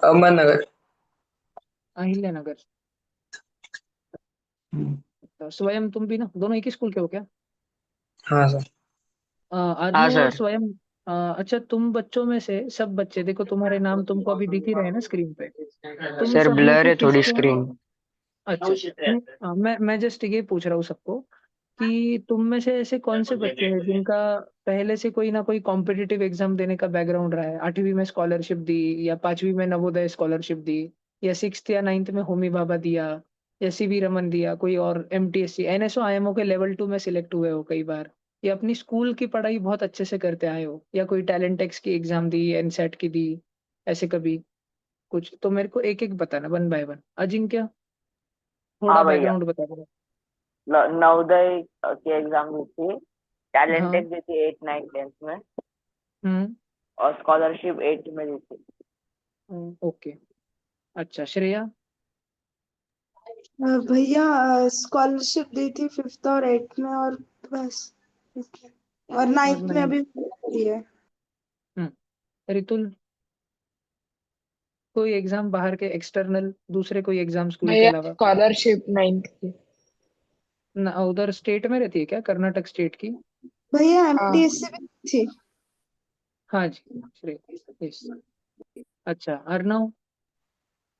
अहमदनगर। अहिल्या नगर। तो स्वयं तुम भी ना, दोनों एक ही स्कूल के हो क्या? हाँ सर। हाँ अर्णव और सर. स्वयं। अच्छा, तुम बच्चों में से सब बच्चे, देखो तुम्हारे नाम तुमको अभी दिख ही रहे हैं ना स्क्रीन पे। तुम सर सब में ब्लर से है थोड़ी किसको? स्क्रीन. अच्छा, नहीं, मैं जस्ट ये पूछ रहा हूँ सबको कि तुम में से ऐसे कौन से बच्चे हैं जिनका पहले से कोई ना कोई कॉम्पिटिटिव एग्जाम देने का बैकग्राउंड रहा है? 8वीं में स्कॉलरशिप दी, या 5वीं में नवोदय स्कॉलरशिप दी, या 6th या 9th में होमी भाभा दिया, या सीवी रमन दिया, कोई और एमटीएससी एनएसओ आईएमओ के लेवल 2 में सिलेक्ट हुए हो कई बार, या अपनी स्कूल की पढ़ाई बहुत अच्छे से करते आए हो, या कोई टैलेंट टेक्स की एग्जाम दी, एनसेट की दी, ऐसे कभी कुछ? तो मेरे को एक एक बताना, 1 by 1। अजिंक्य, थोड़ा हाँ भैया, बैकग्राउंड बता दो। नवोदय की एग्जाम दी थी, टैलेंट हाँ। टेस्ट दी थी 8 9 10th में, हम्म। और स्कॉलरशिप 8 में दी थी। ओके। अच्छा, श्रेया? भैया स्कॉलरशिप दी थी 5th और 8th में, और बस और और 9th में नहीं। अभी दी है। रितुल, कोई एग्जाम बाहर के एक्सटर्नल, दूसरे कोई एग्जाम स्कूल के भैया अलावा? स्कॉलरशिप 9th की। ना, उधर स्टेट में रहती है क्या, कर्नाटक स्टेट की? भैया हाँ एमटीएससी भी थी। हाँ जी, श्रेय, यस। अच्छा, अर्नव?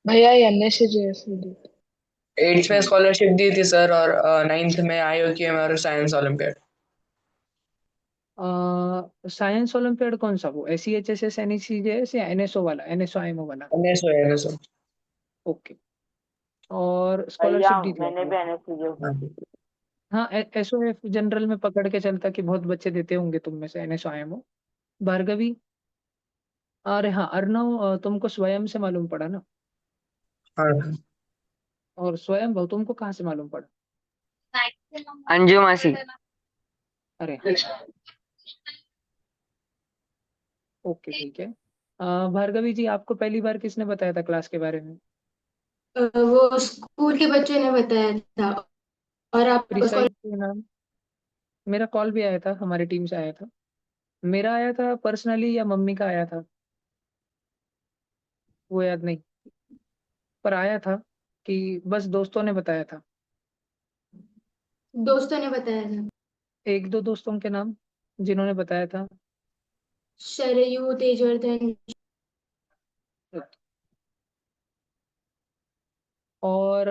भैया एनएसएस दी। 8th में स्कॉलरशिप दी थी सर, और 9th में IOQM और साइंस ओलंपियाड। साइंस ओलंपियाड कौन सा, वो SEHSS NECJS या एनएसओ वाला, एनएसओ आईएमओ वाला? NSO NSO। ओके। और भैया स्कॉलरशिप दी थी मैंने आपने? भी एनएससी हाँ। हाँ, एसओएफ जनरल में पकड़ के चलता कि बहुत बच्चे देते होंगे तुम में से एनएसओ आईएमओ। भार्गवी? अरे हाँ, अर्नव, तुमको स्वयं से मालूम पड़ा ना? हाँ। और स्वयं भाव तुमको कहाँ से मालूम पड़ा? अंजू मासी। अरे हाँ, ओके, ठीक है। भार्गवी जी, आपको पहली बार किसने बताया था क्लास के बारे में? वो स्कूल के बच्चे ने बताया था। और आप उसको प्रिसाइज नाम? मेरा कॉल भी आया था, हमारी टीम से आया था। मेरा आया था पर्सनली या मम्मी का आया था, वो याद नहीं, पर आया था कि बस दोस्तों ने बताया था। दोस्तों ने बताया था। एक दो दोस्तों के नाम जिन्होंने बताया था। शरयू, तेजवर्धन। और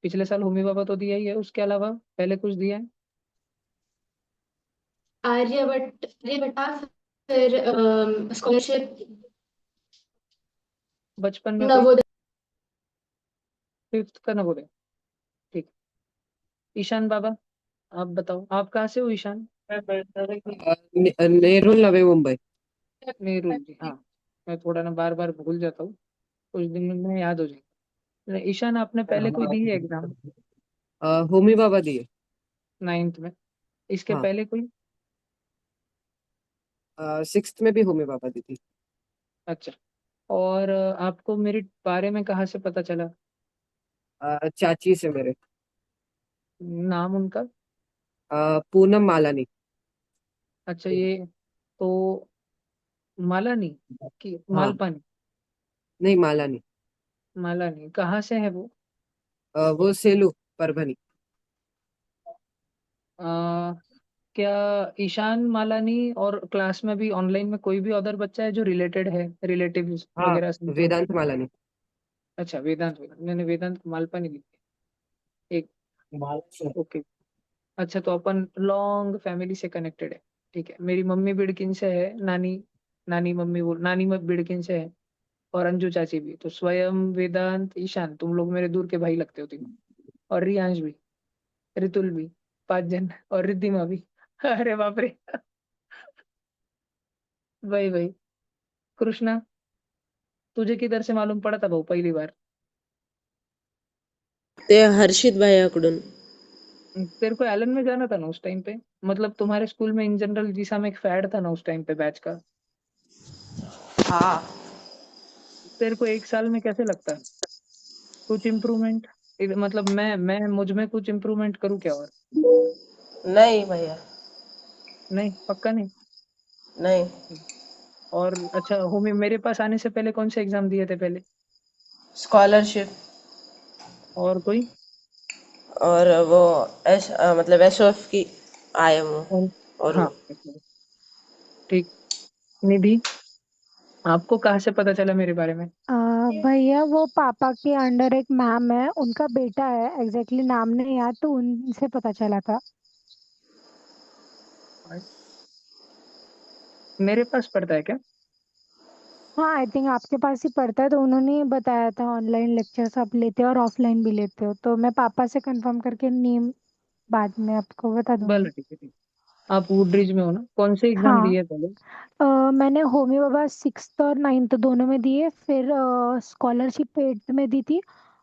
पिछले साल होमी बाबा तो दिया ही है, उसके अलावा पहले कुछ दिया है? आर्यभट्ट, आर्यभट्टा। फिर स्कॉलरशिप बचपन में कोई? नवोदय। 5th का नवोदय, ठीक। ईशान बाबा, आप बताओ, आप कहाँ से हो ईशान? नेहरू, नवी मुंबई। नेहरू जी, हाँ। मैं थोड़ा ना बार बार भूल जाता हूँ, कुछ दिन में याद हो जाएगा। ईशान, आपने पहले कोई दी है एग्जाम? होमी बाबा दिए। 9th में? इसके हाँ। पहले कोई? 6th में भी होमी बाबा दी थी। अच्छा। और आपको मेरे बारे में कहाँ से पता चला? चाची से मेरे। नाम उनका? पूनम मालानी। अच्छा, ये तो मालानी की हाँ। मालपानी? नहीं, मालानी। मालानी कहाँ से है वो? वो सेलू, परभनी। आ, क्या ईशान मालानी और क्लास में भी, ऑनलाइन में कोई भी अदर बच्चा है जो रिलेटेड है, रिलेटिव्स हाँ, वगैरह से? वेदांत मालानी। अच्छा, वेदांत, मैंने वेदांत मालपानी लिखी है। एक। ओके। अच्छा, तो अपन लॉन्ग फैमिली से कनेक्टेड है। ठीक है, मेरी मम्मी बिड़किन से है, नानी, नानी मम्मी बोल, नानी बिड़किन से है, और अंजू चाची भी। तो स्वयं, वेदांत, ईशान, तुम लोग मेरे दूर के भाई लगते हो तीनों। और रियांश भी, रितुल भी, 5 जन, और रिद्धिमा भी। अरे बाप रे। भाई भाई। कृष्णा, तुझे किधर से मालूम पड़ा था भाऊ पहली बार? ते हर्षित भाईयाकडून। तेरे को एलन में जाना था ना उस टाइम पे? मतलब तुम्हारे स्कूल में इन जनरल जीसा में एक फैड था ना उस टाइम पे बैच का। हाँ। तेरे को एक साल में कैसे लगता है कुछ इम्प्रूवमेंट? मतलब मैं मुझ में कुछ इम्प्रूवमेंट करूँ क्या? और नहीं भैया, नहीं, पक्का नहीं? नहीं। और अच्छा, होमी मेरे पास आने से पहले कौन से एग्जाम दिए थे पहले? स्कॉलरशिप, और कोई? और वो मतलब एसओएफ की IMO, और और हाँ, ठीक। निधि, आपको कहाँ से पता चला मेरे बारे में? भैया वो पापा के अंडर एक मैम है, उनका बेटा है, एग्जैक्टली नाम नहीं याद, तो उनसे पता चला था। मेरे पास पड़ता है क्या? हाँ आई थिंक आपके पास ही पड़ता है, तो उन्होंने ही बताया था ऑनलाइन लेक्चर्स आप लेते हो और ऑफलाइन भी लेते हो, तो मैं पापा से कंफर्म करके नेम बाद में आपको बता भले दूंगी। ठीक है, ठीक। आप वुडब्रिज में हो ना? कौन से एग्जाम हाँ दिए पहले? मैंने होमी बाबा 6th और 9th दोनों में दिए, फिर स्कॉलरशिप 8th में दी थी,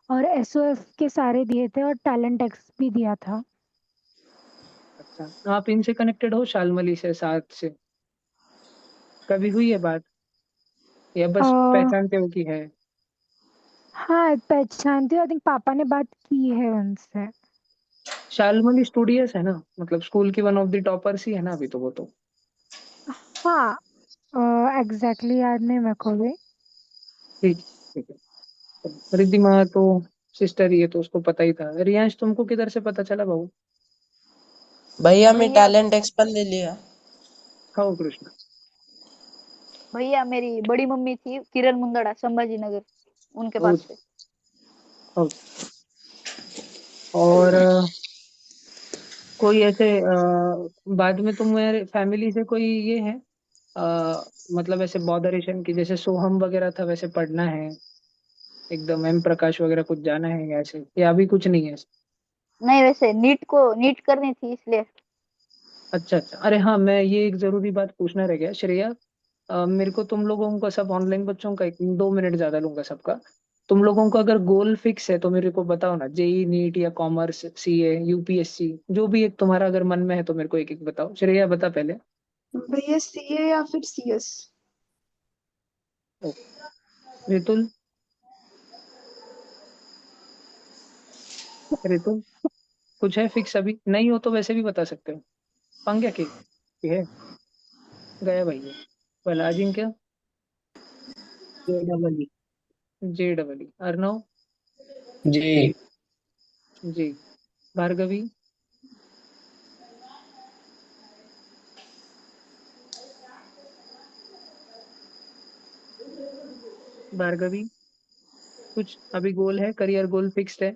और एसओएफ के सारे दिए थे, और टैलेंट एक्स भी दिया था। अच्छा, आप इनसे कनेक्टेड हो, शालमली से, साथ से? कभी हुई है बात, या अ, बस पहचानते हो कि है? हाँ पहचानती हूँ, आई थिंक पापा ने बात की है उनसे। शालमली स्टूडियस है ना, मतलब स्कूल की वन ऑफ द टॉपर्स ही है ना अभी तो वो तो। हाँ एग्जैक्टली याद नहीं मेरे को भी। ठीक, ठीक है। रिद्धिमा तो सिस्टर ही है, तो उसको पता ही था। रियांश, तुमको किधर से पता चला बाबू? भैया मैं भैया टैलेंट एक्सपन ले लिया। खाओ कृष्ण। भैया मेरी बड़ी मम्मी थी किरण मुंदड़ा संभाजी नगर, उनके ओ, पास से। ओ, और कोई ऐसे बाद में तुम्हारे फैमिली से कोई ये है, मतलब ऐसे बॉदरेशन की, जैसे सोहम वगैरह था वैसे पढ़ना है, एकदम एम प्रकाश वगैरह कुछ जाना है, या ऐसे, या अभी कुछ नहीं है? नहीं, वैसे नीट करनी थी इसलिए। अच्छा अच्छा, अरे हाँ, मैं ये एक जरूरी बात पूछना रह गया श्रेया। मेरे को तुम लोगों का, सब ऑनलाइन बच्चों का, 1-2 मिनट ज्यादा लूंगा सबका। तुम लोगों का अगर गोल फिक्स है तो मेरे को बताओ ना, जेई नीट या कॉमर्स, सीए, यूपीएससी, जो भी एक तुम्हारा अगर मन में है तो मेरे को एक एक बताओ। श्रेया बता पहले। भैया सीए या फिर सीएस। ओ, रितुल, रितुल कुछ है फिक्स? अभी नहीं हो तो वैसे भी बता सकते हो। पंग्या की है? गया भाई है। भला अजिंक्य? JEE। जे डबल ई। अर्णव? जी। जी। भार्गवी? भार्गवी, कुछ अभी गोल है, करियर गोल फिक्स्ड है?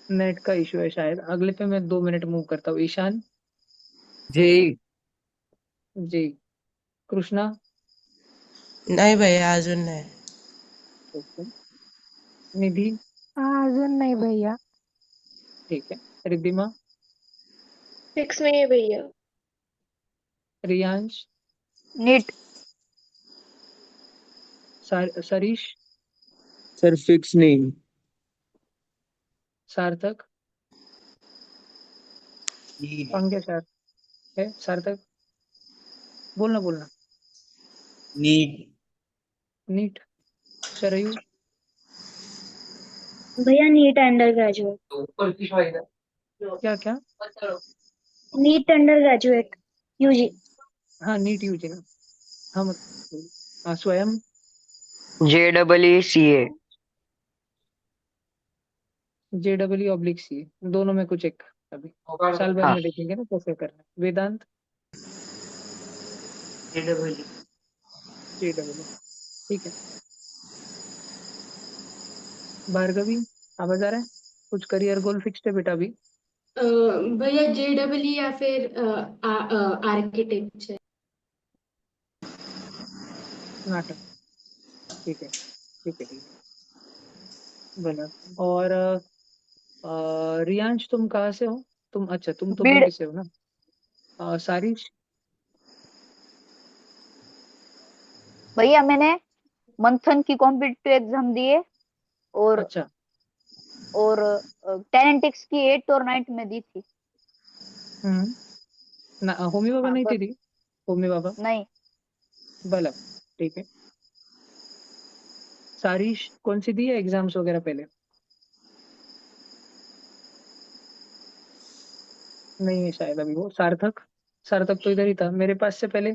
नेट का इशू है शायद, अगले पे मैं 2 मिनट मूव करता हूँ। ईशान? JEE। जी। कृष्णा? नहीं भैया अजून नहीं। ओके। निधि? अजून नहीं भैया। ठीक है। रिद्धिमा? फिक्स नहीं है भैया। Riyansh? NEET. Sarish? Sir fix नहीं। सार्थक? पंकज सर है। सार्थक, बोलना बोलना। नीट। नीट। शरयू? भैया नीट अंडर ग्रेजुएट। क्या क्या? NEET under graduate UG. हाँ, नीट यूजी ना। हाँ मत। हाँ, स्वयं? JEE CA। JEE/सी, दोनों में कुछ एक, अभी साल भर हाँ। में देखेंगे ना कैसे करना है। वेदांत? JEE, ठीक है। भार्गवी, आवाज आ रहा है? कुछ करियर गोल फिक्स्ड है बेटा अभी? भैया JEE या फिर आर्किटेक्चर। नाटक। ठीक है, ठीक है, ठीक है। बना। और रियांश, तुम कहाँ से हो? तुम, अच्छा तुम तो बीड़। बीड़ से हो ना? सारिश? भैया मैंने मंथन की कॉम्पिटिटिव एग्जाम दिए, और अच्छा। टैलेंटिक्स की 8th और 9th में दी थी। हम्म। ना, होमी बाबा हाँ नहीं थी बस। दी? होमी बाबा? नहीं। भला, ठीक है। सारिश कौन सी दी है एग्जाम्स वगैरह पहले? नहीं है शायद अभी वो। सार्थक? सार्थक तो इधर ही था मेरे पास से पहले।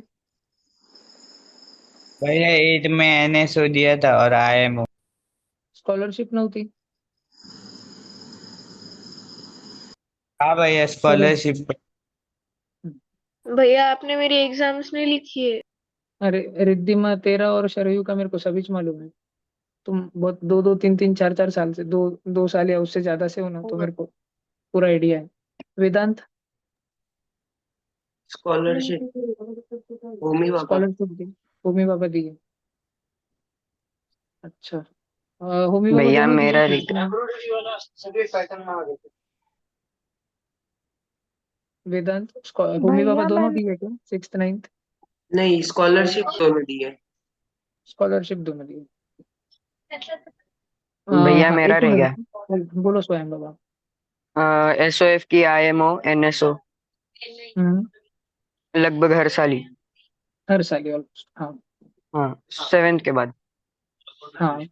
भैया 8 में NSO दिया था और IMO। स्कॉलरशिप नव्हती? हाँ भैया सर, स्कॉलरशिप। भैया आपने मेरी एग्जाम्स नहीं लिखी है। अरे रिद्धिमा, तेरा और शरयू का मेरे को सभी मालूम है। तुम बहुत 2-2 3-3 4-4 साल से, 2-2 साल या उससे ज्यादा से हो ना, तो और मेरे को पूरा आइडिया है। वेदांत? स्कॉलरशिप होमी बाबा। स्कॉलरशिप दी, होमी बाबा दी है। अच्छा, होमी बाबा भैया दोनों दिए मेरा सिक्स नाइन। वेदांत, होमी बाबा भैया दोनों मैं दिए क्या, सिक्स नाइन्थ? नहीं, स्कॉलरशिप दोनों दी है। स्कॉलरशिप दोनों दिए। भैया हाँ, मेरा एक ही रह गया। मिनट, बोलो स्वयं बाबा। SOF की IMO NSO हम्म। लगभग हर साल ही। हर साल ही ऑलमोस्ट, हाँ। हाँ, 7th के बाद। हाँ,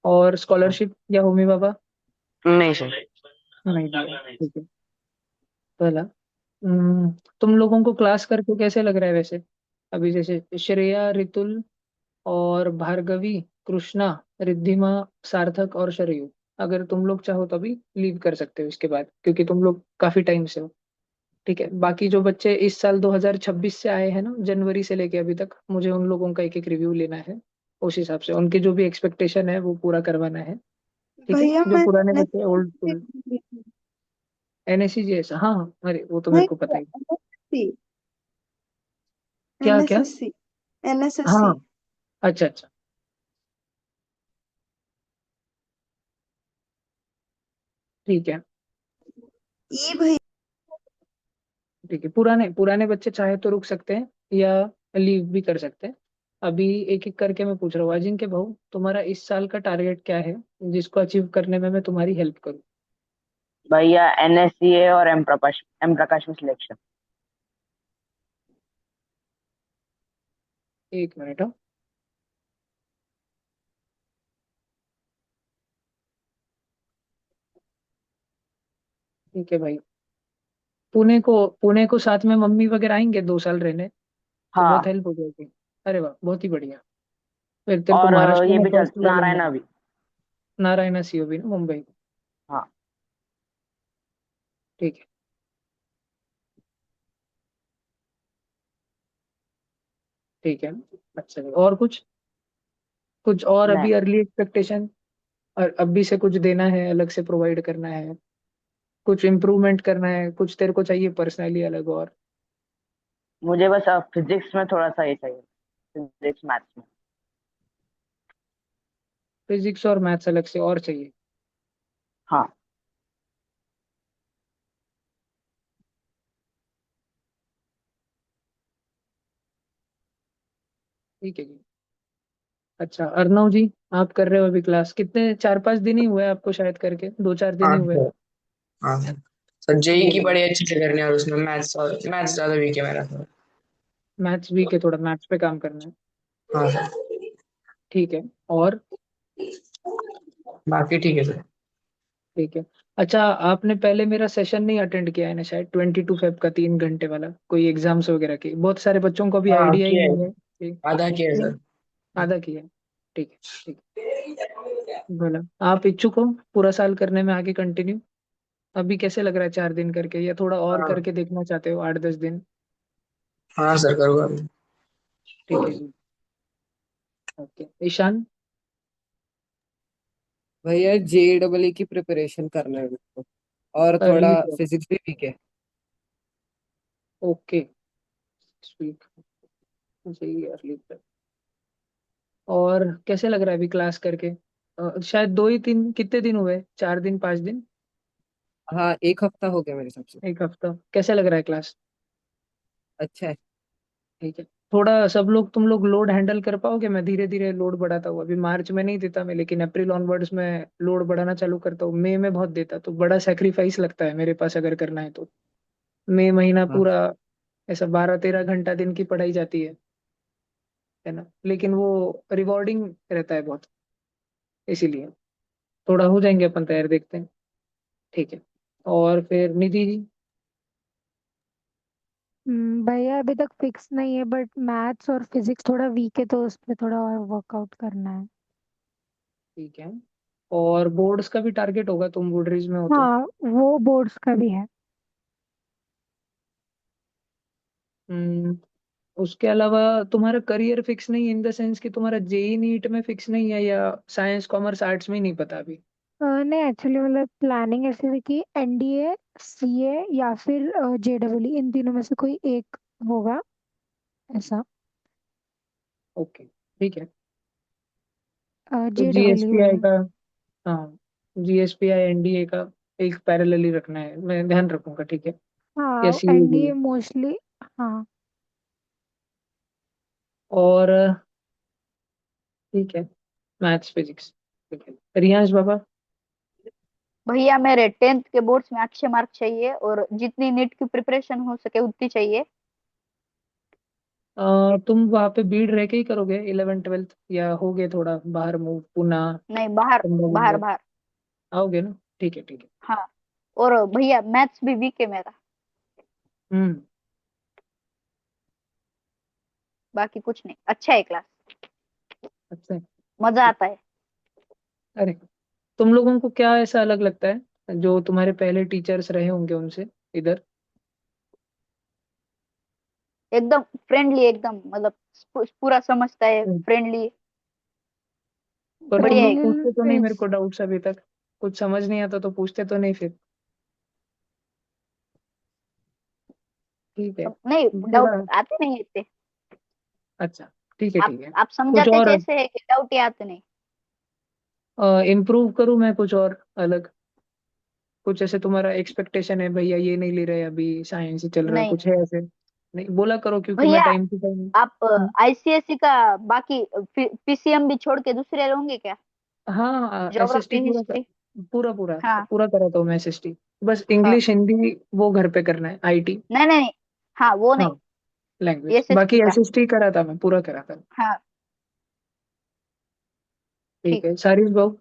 और स्कॉलरशिप या होमी बाबा? नहीं सर। नहीं दिया, ठीक है। पहला, तुम लोगों को क्लास करके कैसे लग रहा है वैसे? अभी जैसे श्रेया, रितुल और भार्गवी, कृष्णा, रिद्धिमा, सार्थक और शरयू, अगर तुम लोग चाहो तो अभी लीव कर सकते हो इसके बाद, क्योंकि तुम लोग काफी टाइम से हो। ठीक है, बाकी जो बच्चे इस साल 2026 से आए हैं ना, जनवरी से लेके अभी तक, मुझे उन लोगों का एक एक रिव्यू लेना है। उस हिसाब से उनकी जो भी एक्सपेक्टेशन है वो पूरा करवाना है। ठीक है, भैया जो मैं पुराने बच्चे ओल्ड NSS स्कूल। NSCGS, हाँ हाँ, अरे वो तो मेरे नहीं, को पता ही। NSSC, क्या क्या? NSSC, NSSC। हाँ, अच्छा अच्छा, ठीक है। ये भैया ठीक है, पुराने पुराने बच्चे चाहे तो रुक सकते हैं या लीव भी कर सकते हैं। अभी एक एक करके मैं पूछ रहा हूँ। अजिंक्य भाऊ, तुम्हारा इस साल का टारगेट क्या है, जिसको अचीव करने में मैं तुम्हारी हेल्प करूँ? भैया NSCA और M प्रकाश में सिलेक्शन। एक मिनट, हाँ। ठीक है भाई, पुणे को साथ में मम्मी वगैरह आएंगे 2 साल रहने, तो बहुत हाँ, हेल्प हो जाएगी। अरे वाह, बहुत ही बढ़िया। फिर तेरे को और महाराष्ट्र ये में भी चल फर्स्ट वाला नारायणा मिला। भी। नारायणा COB ना, मुंबई। हाँ। ठीक है, ठीक है। अच्छा, और कुछ, कुछ और नहीं, अभी अर्ली एक्सपेक्टेशन? और अभी से कुछ देना है, अलग से प्रोवाइड करना है, कुछ इम्प्रूवमेंट करना है, कुछ तेरे को चाहिए पर्सनली अलग और? मुझे बस फिजिक्स में थोड़ा सा ये चाहिए, फिजिक्स मैथ्स में। फिजिक्स और मैथ्स अलग से और चाहिए? हाँ। ठीक है जी। अच्छा, अर्नव जी, आप कर रहे हो अभी क्लास? कितने, 4-5 दिन ही हुए आपको शायद करके, 2-4 दिन हाँ ही हुए। सर। हाँ सर। सर जेई की ठीक है, पढ़ाई अच्छे से करनी है, और उसमें मैथ्स ज्यादा वीक है मेरा सर। मैथ्स वीक है, थोड़ा मैथ्स पे काम करना है। हाँ सर। ठीक है, और? बाकी ठीक है सर। ठीक है। अच्छा, आपने पहले मेरा सेशन नहीं अटेंड किया है ना शायद, 22 फेब का 3 घंटे वाला, कोई एग्जाम्स वगैरह की? बहुत सारे बच्चों को अभी हाँ आइडिया ही किया नहीं है। है कि आधा किया है नहीं, सर। आधा किया है। ठीक है, ठीक है, बोला। आप इच्छुक हो पूरा साल करने में आगे कंटिन्यू? अभी कैसे लग रहा है 4 दिन करके, या थोड़ा और हाँ। करके देखना चाहते हो, 8-10 दिन? हाँ सर करूँगा। ठीक है जी। ओके, ईशान? भैया JEE की प्रिपरेशन करना है मेरे को, और थोड़ा अर्ली जॉब, फिजिक्स भी वीक है। ओके। स्वीट, सही है, अर्ली जॉब। और कैसे लग रहा है अभी क्लास करके? शायद 2 ही 3, कितने दिन हुए, 4 दिन 5 दिन? हाँ, एक हफ्ता हो गया मेरे हिसाब से। एक हफ्ता, कैसे लग रहा है क्लास? अच्छा है। ठीक है। थोड़ा सब लोग, तुम लोग लोड हैंडल कर पाओगे? मैं धीरे धीरे लोड बढ़ाता हूँ, अभी मार्च में नहीं देता मैं, लेकिन अप्रैल ऑनवर्ड्स में लोड बढ़ाना चालू करता हूँ। मई में बहुत देता, तो बड़ा सेक्रीफाइस लगता है मेरे पास अगर करना है तो। मई महीना हाँ पूरा ऐसा 12-13 घंटा दिन की पढ़ाई जाती है ना, लेकिन वो रिवॉर्डिंग रहता है बहुत, इसीलिए थोड़ा हो जाएंगे अपन तैयार, देखते हैं। ठीक है, और फिर निधि जी? भैया अभी तक फिक्स नहीं है, बट मैथ्स और फिजिक्स थोड़ा वीक है, तो उस पर थोड़ा और वर्कआउट करना है। ठीक है, और बोर्ड्स का भी टारगेट होगा, तुम वुडरीज में हो तो? हाँ, वो बोर्ड्स का भी है। हम्म, उसके अलावा तुम्हारा करियर फिक्स नहीं, इन द सेंस कि तुम्हारा JEE नीट में फिक्स नहीं है, या साइंस कॉमर्स आर्ट्स में ही नहीं पता अभी? नहीं एक्चुअली मतलब प्लानिंग ऐसी थी कि एनडीए, सीए या फिर जेडब्ल्यू, इन तीनों में से कोई एक होगा ऐसा। ओके, ठीक है। तो जेडब्ल्यू जीएसपीआई में। का, हाँ, जीएसपीआई एनडीए का एक पैरेलली रखना है, मैं ध्यान रखूंगा, ठीक है। या हाँ सीए भी एनडीए है। मोस्टली। हाँ। और ठीक है, मैथ्स फिजिक्स, ठीक है। रियांश बाबा। भैया मेरे 10th के बोर्ड्स में अच्छे मार्क चाहिए और जितनी नीट की प्रिपरेशन हो सके उतनी चाहिए। तुम वहाँ पे भीड़ रह के ही करोगे 11th 12th, या होगे थोड़ा बाहर मूव, पुणे, नहीं, बाहर शिमला बाहर विमला, बाहर। आओगे ना? ठीक है, ठीक है। हाँ। और भैया मैथ्स भी वीक है मेरा। हम्म। बाकी कुछ नहीं, अच्छा है क्लास, अच्छा है। मजा आता है। अरे, तुम लोगों को क्या ऐसा अलग लगता है जो तुम्हारे पहले टीचर्स रहे होंगे उनसे इधर? एकदम फ्रेंडली, एकदम मतलब पूरा समझता है, हम्म। फ्रेंडली। पर तुम बढ़िया लोग है। पूछते तो नहीं, मेरे फेस। को डाउट्स अभी तक। कुछ समझ नहीं आता तो पूछते तो नहीं फिर? ठीक है, नहीं, डाउट थोड़ा। आते नहीं इतने। अच्छा, ठीक है, आप ठीक है। आप कुछ समझाते और जैसे है कि डाउट ही आते नहीं। इम्प्रूव करूँ मैं, कुछ और अलग? कुछ ऐसे तुम्हारा एक्सपेक्टेशन है भैया, ये नहीं ले रहे अभी, साइंस ही चल रहा, नहीं कुछ है ऐसे? नहीं बोला करो, क्योंकि मैं भैया, टाइम टू टाइम। आप आईसीएसई का बाकी पीसीएम भी छोड़ के दूसरे होंगे क्या? हाँ, एसएसटी ज्योग्राफी, पूरा हिस्ट्री। पूरा पूरा हाँ पूरा करा था मैं एसएसटी। बस हाँ। इंग्लिश हिंदी वो घर पे करना है, आईटी। नहीं नहीं नहीं, हाँ वो हाँ, नहीं, लैंग्वेज एसएसटी बाकी का। एसएसटी करा था मैं, पूरा करा था। हाँ ठीक ठीक। है, सारिश भाऊ।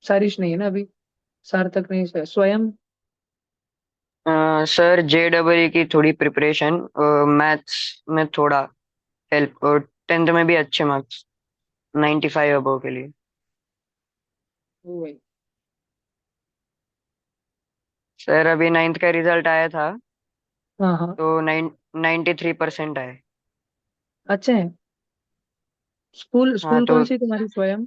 सारिश नहीं है ना अभी? सार्थक नहीं, स्वयं। सर जे डबल ई की थोड़ी प्रिपरेशन, मैथ्स में थोड़ा हेल्प, और 10th में भी अच्छे मार्क्स, 95 अबव के लिए। वो वही। सर अभी 9th का रिजल्ट आया था, हाँ हाँ। तो 93% आए। अच्छे हैं। स्कूल हाँ स्कूल तो कौन सी तुम्हारी, स्वयं?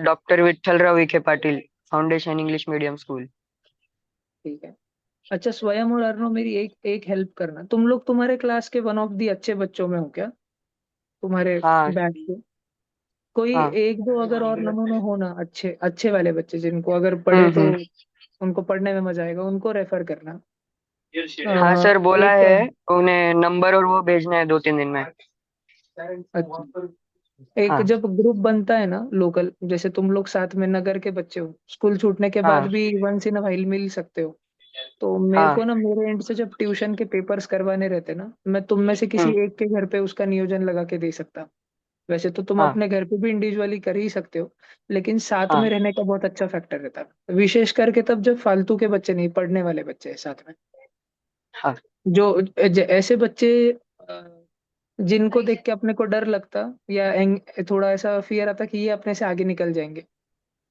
Doctor Vitthalrao Vikhe Patil foundation English medium school. ठीक है। अच्छा, स्वयं और अर्णव, मेरी एक एक हेल्प करना, तुम लोग तुम्हारे क्लास के वन ऑफ दी अच्छे बच्चों में हो क्या, तुम्हारे हाँ बैच के? कोई हाँ। एक दो अगर और नमूने हो ना, अच्छे अच्छे वाले बच्चे जिनको अगर पढ़े तो हम्म। उनको पढ़ने में मजा आएगा, उनको रेफर करना। हाँ सर, बोला एक है, उन्हें नंबर और वो भेजना है 2-3 दिन में। अच्छा, एक हाँ जब ग्रुप बनता है ना लोकल, जैसे तुम लोग साथ में नगर के बच्चे हो, स्कूल छूटने के बाद हाँ भी वंस इन अ व्हाइल मिल सकते हो। तो मेरे हाँ। को ना, मेरे एंड से जब ट्यूशन के पेपर्स करवाने रहते ना, मैं तुम में से किसी हम्म। एक के घर पे उसका नियोजन लगा के दे सकता। वैसे तो तुम हाँ अपने घर पे भी इंडिविजुअली कर ही सकते हो, लेकिन साथ में हाँ रहने का बहुत अच्छा फैक्टर रहता है, विशेष करके तब जब फालतू के बच्चे नहीं, पढ़ने वाले बच्चे हैं साथ में। हाँ। जो ऐसे बच्चे जिनको देख के अपने को डर लगता, या थोड़ा ऐसा फियर आता कि ये अपने से आगे निकल जाएंगे,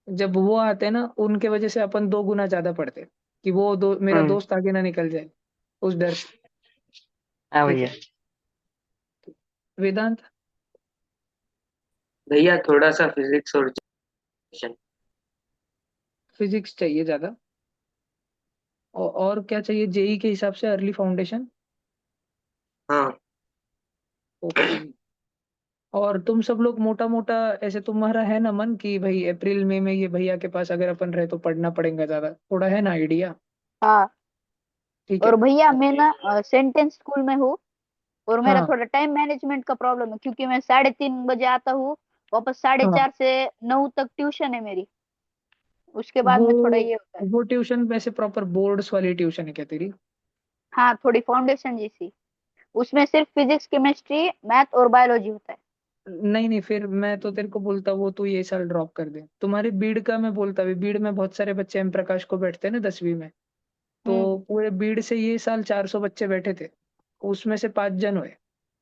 जब वो आते हैं ना, उनके वजह से अपन दो गुना ज्यादा पढ़ते हैं, कि वो मेरा हम्म। दोस्त आगे ना निकल जाए, उस डर से। हाँ ठीक भैया। है। वेदांत। भैया थोड़ा सा फिजिक्स और generation। फिजिक्स चाहिए ज्यादा? और क्या चाहिए जेई के हिसाब से, अर्ली फाउंडेशन? हाँ। ओके। और तुम सब लोग मोटा मोटा, ऐसे तुम्हारा है ना मन कि भाई अप्रैल मई में ये भैया के पास अगर अपन रहे तो पढ़ना पड़ेगा ज्यादा, थोड़ा है ना आइडिया? हाँ। ठीक और है। भैया मैं ना सेंटेंस स्कूल में हूँ, और मेरा हाँ थोड़ा टाइम मैनेजमेंट का प्रॉब्लम है, क्योंकि मैं 3:30 बजे आता हूँ, वापस साढ़े हाँ। चार से 9 तक ट्यूशन है मेरी। उसके बाद वो में थोड़ा ये होता है। वो ट्यूशन वैसे प्रॉपर बोर्ड्स वाली ट्यूशन है क्या तेरी? हाँ, थोड़ी फाउंडेशन जैसी। उसमें सिर्फ फिजिक्स, केमिस्ट्री, मैथ और बायोलॉजी होता है। नहीं नहीं, फिर मैं तो तेरे को बोलता वो तू ये साल ड्रॉप कर दे, तुम्हारे बीड़ का मैं बोलता भी, बीड़ में बहुत सारे बच्चे एम प्रकाश को बैठते हैं ना 10वीं में, हम्म। तो पूरे बीड़ से ये साल 400 बच्चे बैठे थे, उसमें से 5 जन हुए,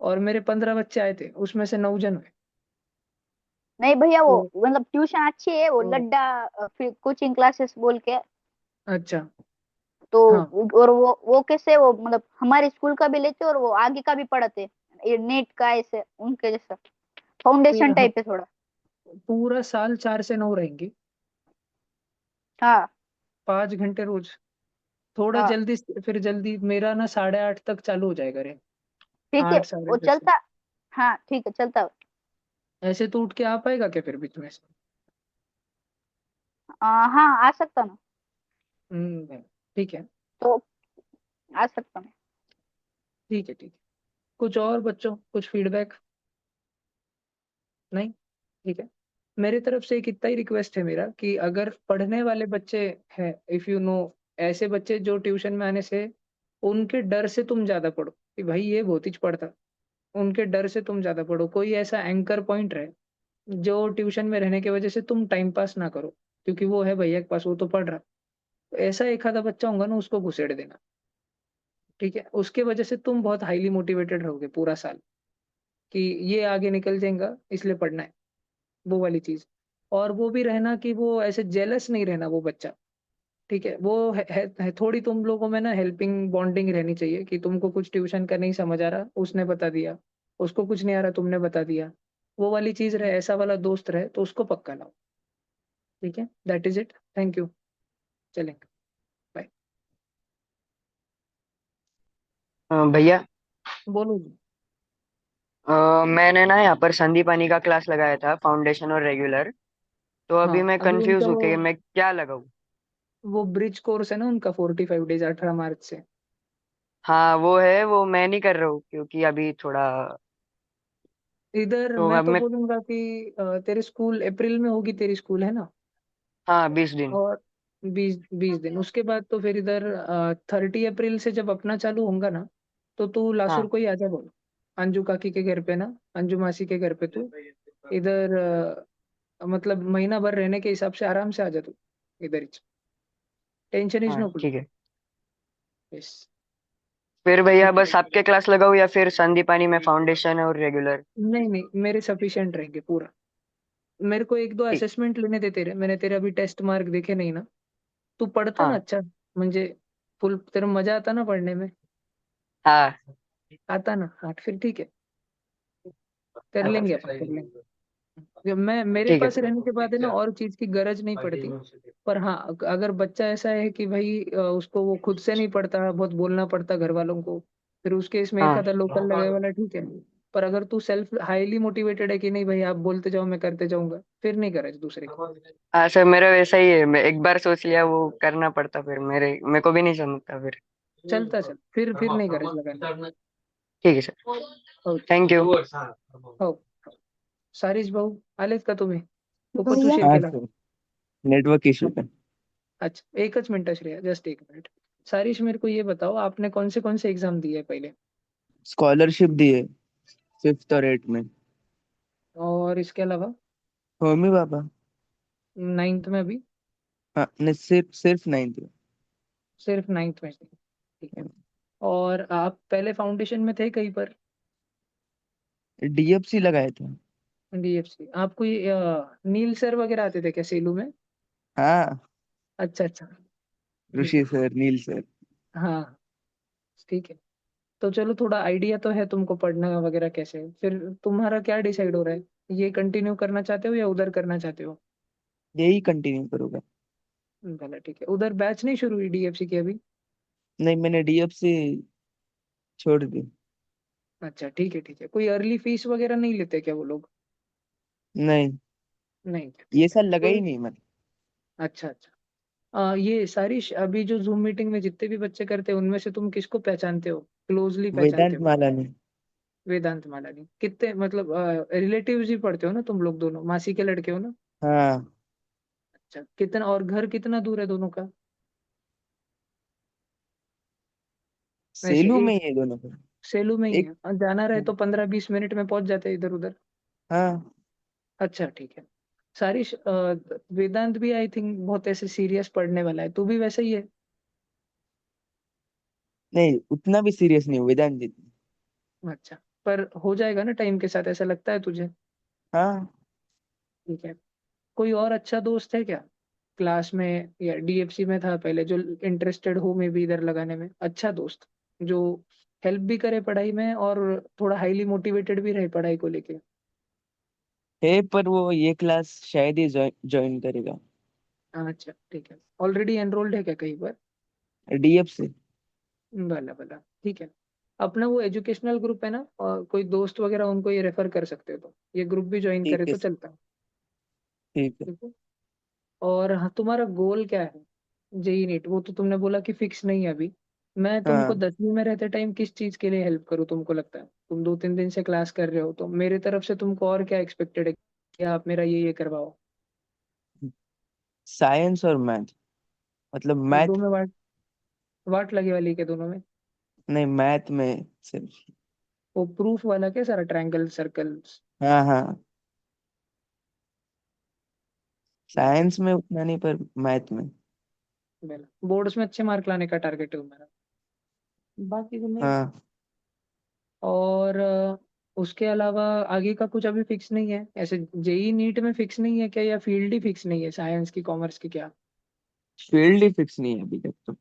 और मेरे 15 बच्चे आए थे, उसमें से 9 जन हुए। नहीं भैया, वो तो मतलब ट्यूशन अच्छी है, वो तो लड्डा फिर कोचिंग क्लासेस बोल के। अच्छा। तो हाँ, और वो कैसे, वो मतलब हमारे स्कूल का भी लेते और वो आगे का भी पढ़ाते, ये नेट का ऐसे उनके जैसा फिर फाउंडेशन हाँ, टाइप है थोड़ा। पूरा साल 4 से 9 रहेंगी। हाँ 5 घंटे रोज? थोड़ा हाँ जल्दी फिर जल्दी मेरा ना 8:30 तक चालू हो जाएगा रे। ठीक है, 8 साढ़े वो दस से। चलता। हाँ ठीक है, चलता। ऐसे तो उठ के आ पाएगा क्या फिर बीच में से? हाँ आ सकता ना। ठीक है। तो आ सकता मैं। ठीक है ठीक है। कुछ और बच्चों कुछ फीडबैक? नहीं? ठीक है। मेरी तरफ से एक इतना ही रिक्वेस्ट है मेरा कि अगर पढ़ने वाले बच्चे हैं, इफ यू नो, ऐसे बच्चे जो ट्यूशन में आने से उनके डर से तुम ज्यादा पढ़ो कि भाई ये बहुत ही पढ़ता, उनके डर से तुम ज्यादा पढ़ो। कोई ऐसा एंकर पॉइंट रहे जो ट्यूशन में रहने की वजह से तुम टाइम पास ना करो, क्योंकि वो है भैया के पास, वो तो पढ़ रहा। तो ऐसा एक आधा बच्चा होगा ना, उसको घुसेड़ देना। ठीक है, उसके वजह से तुम बहुत हाईली मोटिवेटेड रहोगे पूरा साल कि ये आगे निकल जाएगा इसलिए पढ़ना है, वो वाली चीज। और वो भी रहना कि वो ऐसे जेलस नहीं रहना वो बच्चा। ठीक है, वो है थोड़ी तुम लोगों में ना हेल्पिंग बॉन्डिंग रहनी चाहिए कि तुमको कुछ ट्यूशन का नहीं समझ आ रहा, उसने बता दिया, उसको कुछ नहीं आ रहा, तुमने बता दिया। वो वाली चीज रहे, ऐसा वाला दोस्त रहे तो उसको पक्का लाओ। ठीक है, that is it, thank you. चलेंगे, बाय। भैया, बोलो जी। मैंने ना यहाँ पर संदीपानी का क्लास लगाया था, फाउंडेशन और रेगुलर। तो हाँ अभी मैं अभी उनका कंफ्यूज हूँ कि मैं क्या लगाऊँ। वो ब्रिज कोर्स है ना उनका, 45 डेज 18 मार्च से। हाँ वो है, वो मैं नहीं कर रहा हूँ क्योंकि अभी थोड़ा। इधर तो मैं अब तो मैं। बोलूंगा कि तेरे स्कूल अप्रैल में होगी, तेरी स्कूल है ना? हाँ 20 दिन। और 20 20 दिन उसके बाद तो फिर इधर 30 अप्रैल से जब अपना चालू होगा ना, तो तू लासुर हाँ को ही आजा बोल। अंजू काकी के घर पे ना, अंजू मासी के घर पे तू इधर मतलब महीना भर रहने के हिसाब से आराम से आजा तू इधर ही। टेंशन इज हाँ नो। ठीक है। यस। फिर भैया ठीक है, बस आपके क्लास लगाऊँ या फिर संदीपानी में फाउंडेशन और रेगुलर? नहीं नहीं, मेरे सफिशिएंट रहेंगे पूरा। मेरे को एक दो ठीक। असेसमेंट लेने दे तेरे, मैंने तेरे अभी टेस्ट मार्क देखे नहीं ना। तू पढ़ता ना हाँ अच्छा, म्हणजे फुल तेरा मजा आता ना पढ़ने में? हाँ। आता ना? हाँ फिर ठीक है, कर लेंगे अपन, कर लेंगे। जब मैं मेरे ठीक है पास फिर। रहने के बाद है ना और चीज की गरज नहीं पड़ती। पर हाँ, अगर बच्चा ऐसा है कि भाई उसको वो खुद से नहीं पढ़ता, बहुत बोलना पड़ता घर वालों को, फिर उसके इसमें एक हाँ आधा लोकल लगे वाला ठीक है। पर अगर तू सेल्फ हाईली मोटिवेटेड है कि नहीं भाई आप बोलते जाओ मैं करते जाऊंगा, फिर नहीं गरज दूसरे की। हाँ सर, मेरा वैसा ही है, मैं एक बार सोच लिया वो करना पड़ता, फिर मेरे को भी नहीं जमता फिर। चलता चल, फिर नहीं गरज लगाने की। ठीक है सर। ओके। Thank you. हो, सारिश भाऊ आलेत का तुम्ही? भैया उपतुशीर हाँ केला? सर, नेटवर्क इश्यू है। अच्छा एकच मिनिट श्रेया, जस्ट एक मिनट। सारिश मेरे को ये बताओ, आपने कौन से एग्जाम दिए पहले? स्कॉलरशिप दी है 5th और 8th में। और इसके अलावा? होमी बाबा। 9th में भी? हाँ नहीं, सिर्फ सिर्फ 9th में। सिर्फ 9th में? ठीक है। और आप पहले फाउंडेशन में थे कहीं पर? डीएफसी लगाया था। डीएफसी? आपको ये नील सर वगैरह आते थे क्या सेलू में? हाँ, अच्छा अच्छा। ऋषि सर, नील सर। हाँ ठीक है। तो चलो थोड़ा आइडिया तो है तुमको पढ़ना वगैरह कैसे है। फिर तुम्हारा क्या डिसाइड हो रहा है, ये कंटिन्यू करना चाहते हो या उधर करना चाहते हो? यही कंटिन्यू करूंगा। भला ठीक है। उधर बैच नहीं शुरू हुई डीएफसी की अभी? नहीं, मैंने डीएफसी छोड़ दी। अच्छा ठीक है ठीक है। कोई अर्ली फीस वगैरह नहीं लेते क्या वो लोग? नहीं, नहीं क्या, ये ठीक है। साल लगा ही तो नहीं मतलब। अच्छा अच्छा। ये सारी अभी जो जूम मीटिंग में जितने भी बच्चे करते हैं उनमें से तुम किसको पहचानते हो, क्लोजली पहचानते वेदांत हो? मालानी। वेदांत मालानी कितने मतलब रिलेटिव्स ही पढ़ते हो ना तुम लोग दोनों, मासी के लड़के हो ना? हाँ, अच्छा, कितना और घर कितना दूर है दोनों का? वैसे सेलू में एक ही है दोनों को। सेलू में ही एक। है, और जाना रहे तो 15 20 मिनट में पहुंच जाते हैं इधर उधर। हाँ। अच्छा ठीक है। सारिश वेदांत भी आई थिंक बहुत ऐसे सीरियस पढ़ने वाला है, तू भी वैसा ही है? नहीं, उतना भी सीरियस नहीं हूँ वेदांत जितना। अच्छा, पर हो जाएगा ना टाइम के साथ, ऐसा लगता है तुझे? हाँ। ठीक है। कोई और अच्छा दोस्त है क्या क्लास में, या डीएफसी में था पहले, जो इंटरेस्टेड हो मे भी इधर लगाने में, अच्छा दोस्त जो हेल्प भी करे पढ़ाई में और थोड़ा हाईली मोटिवेटेड भी रहे पढ़ाई को लेके? है, पर वो ये क्लास शायद ही ज्वाइन करेगा। अच्छा ठीक है, ऑलरेडी एनरोल्ड है क्या कहीं पर? डीएफ से। भला भला, ठीक है। अपना वो एजुकेशनल ग्रुप है ना, और कोई दोस्त वगैरह उनको ये रेफर कर सकते हो, तो ये ग्रुप भी ज्वाइन ठीक करे है तो सर। चलता है। ठीक है। ठीक है। और हाँ, तुम्हारा गोल क्या है? जेई नीट वो तो तुमने बोला कि फिक्स नहीं है अभी। मैं तुमको हाँ, 10वीं में रहते टाइम किस चीज के लिए हेल्प करूँ तुमको लगता है? तुम 2-3 दिन से क्लास कर रहे हो, तो मेरे तरफ से तुमको और क्या एक्सपेक्टेड है कि आप मेरा ये करवाओ? साइंस और मैथ, मतलब ये दो मैथ। में वाट वाट लगे वाली के दोनों में? नहीं, मैथ में सिर्फ। वो प्रूफ वाला क्या सारा, ट्रायंगल सर्कल्स? हाँ हाँ, साइंस में उतना नहीं पर मैथ में। बोर्ड्स में अच्छे मार्क लाने का टारगेट है मेरा, बाकी तो नहीं। हाँ। और उसके अलावा आगे का कुछ अभी फिक्स नहीं है ऐसे? जेई नीट में फिक्स नहीं है क्या, या फील्ड ही फिक्स नहीं है, साइंस की कॉमर्स की क्या? फील्ड ही फिक्स नहीं है अभी तक तो।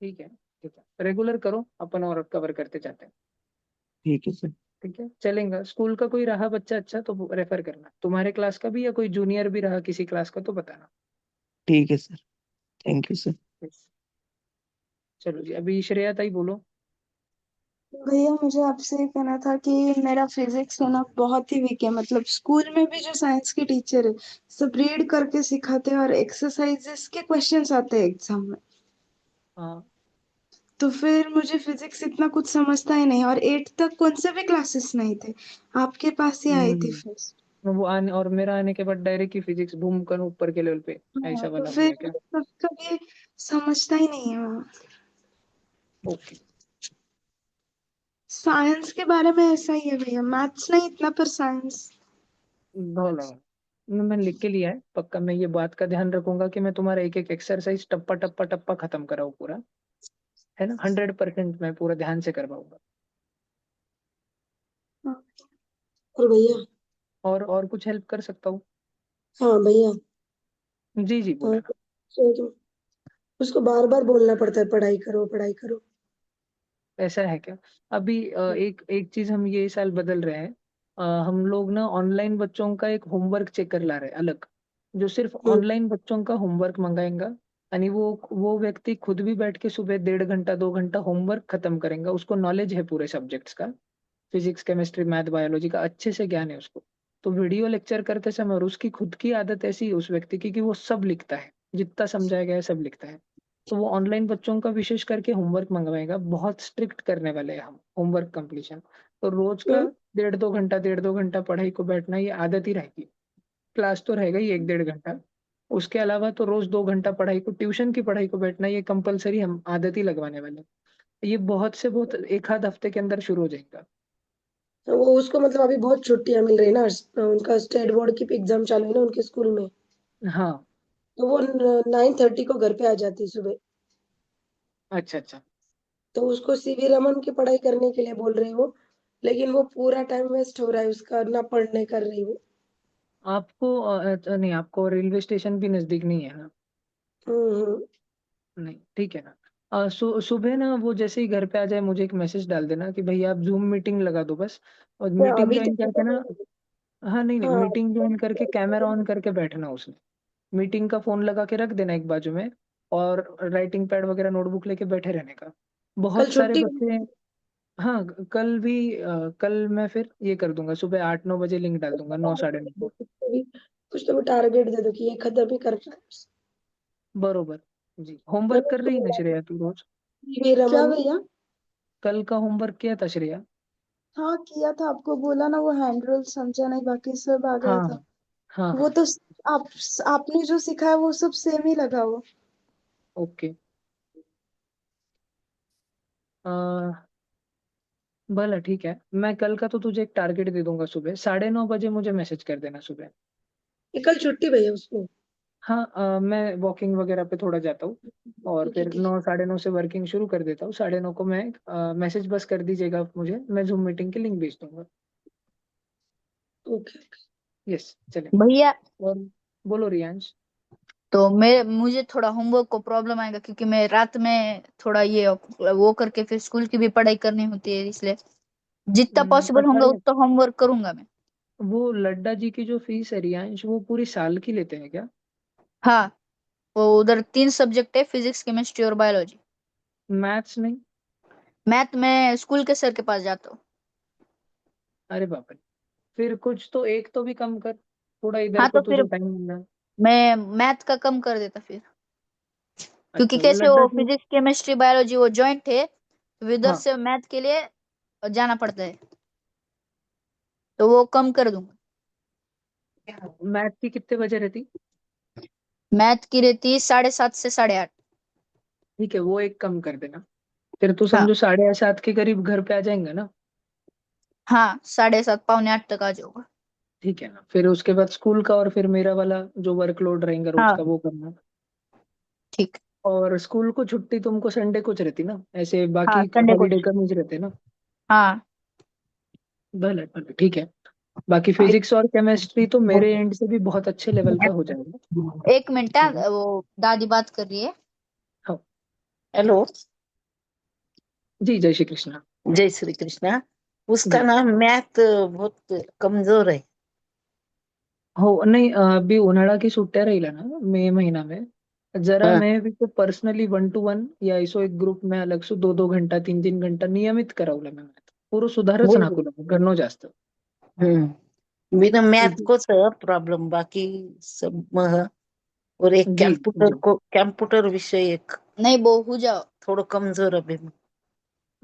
ठीक है, ठीक है, रेगुलर करो अपन और कवर करते जाते हैं। ठीक है सर। ठीक है, चलेगा। स्कूल का कोई रहा बच्चा अच्छा तो रेफर करना, तुम्हारे क्लास का भी या कोई जूनियर भी रहा किसी क्लास का तो बताना। ठीक है sir. Thank you sir. Okay, चलो जी, अभी श्रेया ताई बोलो। भैया मुझे आपसे ये कहना था कि मेरा फिजिक्स है ना बहुत ही वीक है। मतलब स्कूल में भी जो साइंस के टीचर है सब रीड करके सिखाते हैं और एक्सरसाइजेस के क्वेश्चंस आते हैं एग्जाम में। हाँ। तो फिर मुझे फिजिक्स इतना कुछ समझता ही नहीं, और 8 तक कौन से भी क्लासेस नहीं थे, आपके पास ही आई थी फिर। वो आने और मेरा आने के बाद डायरेक्ट ही फिजिक्स बूम कर ऊपर के लेवल पे, हाँ ऐसा तो वाला हो फिर गया क्या? कभी समझता ही नहीं है वो। ओके। साइंस के बारे में ऐसा ही है भैया, मैथ्स नहीं इतना पर साइंस। भला मैंने लिख के लिया है, पक्का मैं ये बात का ध्यान रखूंगा कि मैं तुम्हारा एक एक एक्सरसाइज टप्पा टप्पा टप्पा खत्म कराऊँ पूरा, है ना? 100% मैं पूरा ध्यान से करवाऊंगा। और भैया। और कुछ हेल्प कर सकता हूँ? हाँ भैया। जी जी, बोला ना। तो उसको बार बार बोलना पड़ता है पढ़ाई करो पढ़ाई करो। ऐसा है क्या? अभी एक एक चीज हम ये साल बदल रहे हैं। हम लोग ना ऑनलाइन बच्चों का एक होमवर्क चेक कर ला रहे हैं अलग, जो सिर्फ ऑनलाइन बच्चों का होमवर्क मंगाएगा। यानी वो व्यक्ति खुद भी बैठ के सुबह 1.5 घंटा 2 घंटा होमवर्क खत्म करेगा, उसको नॉलेज है पूरे सब्जेक्ट्स का, फिजिक्स केमिस्ट्री मैथ बायोलॉजी का अच्छे से ज्ञान है उसको। तो वीडियो लेक्चर करते समय, और उसकी खुद की आदत ऐसी है उस व्यक्ति की कि वो सब लिखता है, जितना समझाया गया है सब लिखता है। तो वो ऑनलाइन बच्चों का विशेष करके होमवर्क मंगवाएगा, बहुत स्ट्रिक्ट करने वाले हैं हम होमवर्क कंप्लीशन। तो रोज का 1.5 घंटा 1.5 घंटा पढ़ाई को बैठना, ये आदत ही रहेगी। क्लास तो रहेगा ही 1-1.5 घंटा, उसके अलावा तो रोज 2 घंटा पढ़ाई को, ट्यूशन की पढ़ाई को बैठना, ये कंपलसरी हम आदत ही लगवाने वाले हैं। ये बहुत से बहुत एक आध हफ्ते के अंदर शुरू हो जाएगा। तो वो उसको मतलब अभी बहुत छुट्टियां मिल रही है ना, उनका स्टेट बोर्ड की एग्जाम चालू है ना उनके स्कूल में। हाँ। तो वो 9:30 को घर पे आ जाती है सुबह। अच्छा अच्छा। तो उसको सीवी रमन की पढ़ाई करने के लिए बोल रही वो, लेकिन वो पूरा टाइम वेस्ट हो रहा है उसका, ना पढ़ने कर रही वो। आपको नहीं, आपको रेलवे स्टेशन भी नजदीक नहीं है ना? हम्म। नहीं, ठीक है ना। सुबह ना वो जैसे ही घर पे आ जाए मुझे एक मैसेज डाल देना कि भैया आप जूम मीटिंग लगा दो बस, और हाँ, मीटिंग अभी ज्वाइन करके ना। तो हाँ नहीं नहीं, हाँ मीटिंग ज्वाइन करके कैमरा ऑन करके बैठना उसमें, मीटिंग का फोन लगा के रख देना एक बाजू में, और राइटिंग पैड वगैरह नोटबुक लेके बैठे रहने का। कल बहुत सारे छुट्टी। बच्चे। हाँ, कल भी कल मैं फिर ये कर दूंगा, सुबह 8-9 बजे लिंक डाल दूंगा, 9 साढ़े 9 को। कुछ तो भी टारगेट दे दो कि ये खत्म ही करना है। बरोबर। जी, मैं होमवर्क कर रही है ना उसको श्रेया तू रोज? क्या भैया? कल का होमवर्क किया था श्रेया? हाँ किया था, आपको बोला ना वो हैंड रूल समझा नहीं, बाकी सब आ गया हाँ था। हाँ वो हाँ। तो आप आपने जो सिखाया वो सब सेम ही लगा वो। ओके। भला ठीक है, मैं कल का तो तुझे एक टारगेट दे दूंगा, सुबह 9:30 बजे मुझे मैसेज कर देना सुबह। ये कल छुट्टी भैया उसको। हाँ, मैं वॉकिंग वगैरह पे थोड़ा जाता हूँ, और ठीक है फिर ठीक 9 साढ़े 9 से वर्किंग शुरू कर देता हूँ। 9:30 को मैं मैसेज बस कर दीजिएगा मुझे, मैं जूम मीटिंग की लिंक भेज दूंगा। है। ओके। यस, चलेगा। भैया और बोलो रियांश। तो मुझे थोड़ा होमवर्क को प्रॉब्लम आएगा, क्योंकि मैं रात में थोड़ा ये वो करके फिर स्कूल की भी पढ़ाई करनी होती है, इसलिए जितना पॉसिबल पता होगा है, उतना होमवर्क करूंगा मैं। वो लड्डा जी की जो फीस है रियांश, वो पूरी साल की लेते हैं क्या? हाँ, वो उधर 3 सब्जेक्ट है, फिजिक्स, केमिस्ट्री और बायोलॉजी। मैथ्स नहीं? मैथ में स्कूल के सर के पास जाता हूँ। अरे बाप रे, फिर कुछ तो एक तो भी कम कर, थोड़ा इधर हाँ, को तो फिर तुझे टाइम मिल रहा है। मैं मैथ का कम कर देता फिर, क्योंकि अच्छा, वो कैसे लड्डा वो जी। फिजिक्स केमिस्ट्री बायोलॉजी वो जॉइंट है, तो इधर हाँ, से मैथ के लिए जाना पड़ता है, तो वो कम कर दूंगा। मैथ की कितने बजे रहती? मैथ की रहती 7:30 से 8:30। ठीक है, वो एक कम कर देना। फिर तू हाँ समझो 7:30 के करीब घर पे आ जाएंगे ना? हाँ, 7:30 पौने 8 तक आ जाऊंगा। ठीक है ना, फिर उसके बाद स्कूल का और फिर मेरा वाला जो वर्कलोड रहेगा रोज हाँ का वो करना। ठीक। और स्कूल को छुट्टी तुमको संडे कुछ रहती ना, ऐसे हाँ, बाकी संडे को। हॉलीडे कम ही रहते ना? हाँ, भले भले, ठीक है। बाकी फिजिक्स और केमिस्ट्री तो मेरे एंड से भी बहुत अच्छे लेवल का हो जाएगा। 1 मिनट, वो दादी बात कर रही है। हाँ हेलो। जी, जय श्री कृष्ण। जय श्री कृष्णा। उसका जी। ना मैथ बहुत कमजोर है। हो नाही, अभी उन्हाळा की सुट्ट्या राहिल्या ना मे महिना में, जरा हाँ। मैं भी तो पर्सनली 1 to 1 या ऐसो एक ग्रुप में अलग से 2-2 घंटा 3-3 घंटा नियमित करावलं मी मॅथ, पूरं सुधारच वही नाकू लागलं घणं जास्त. बिना मैथ जी को सब प्रॉब्लम, बाकी सब और एक जी जी. कंप्यूटर विषय एक नहीं, वो हो जाओ। थोड़ा कमजोर अभी।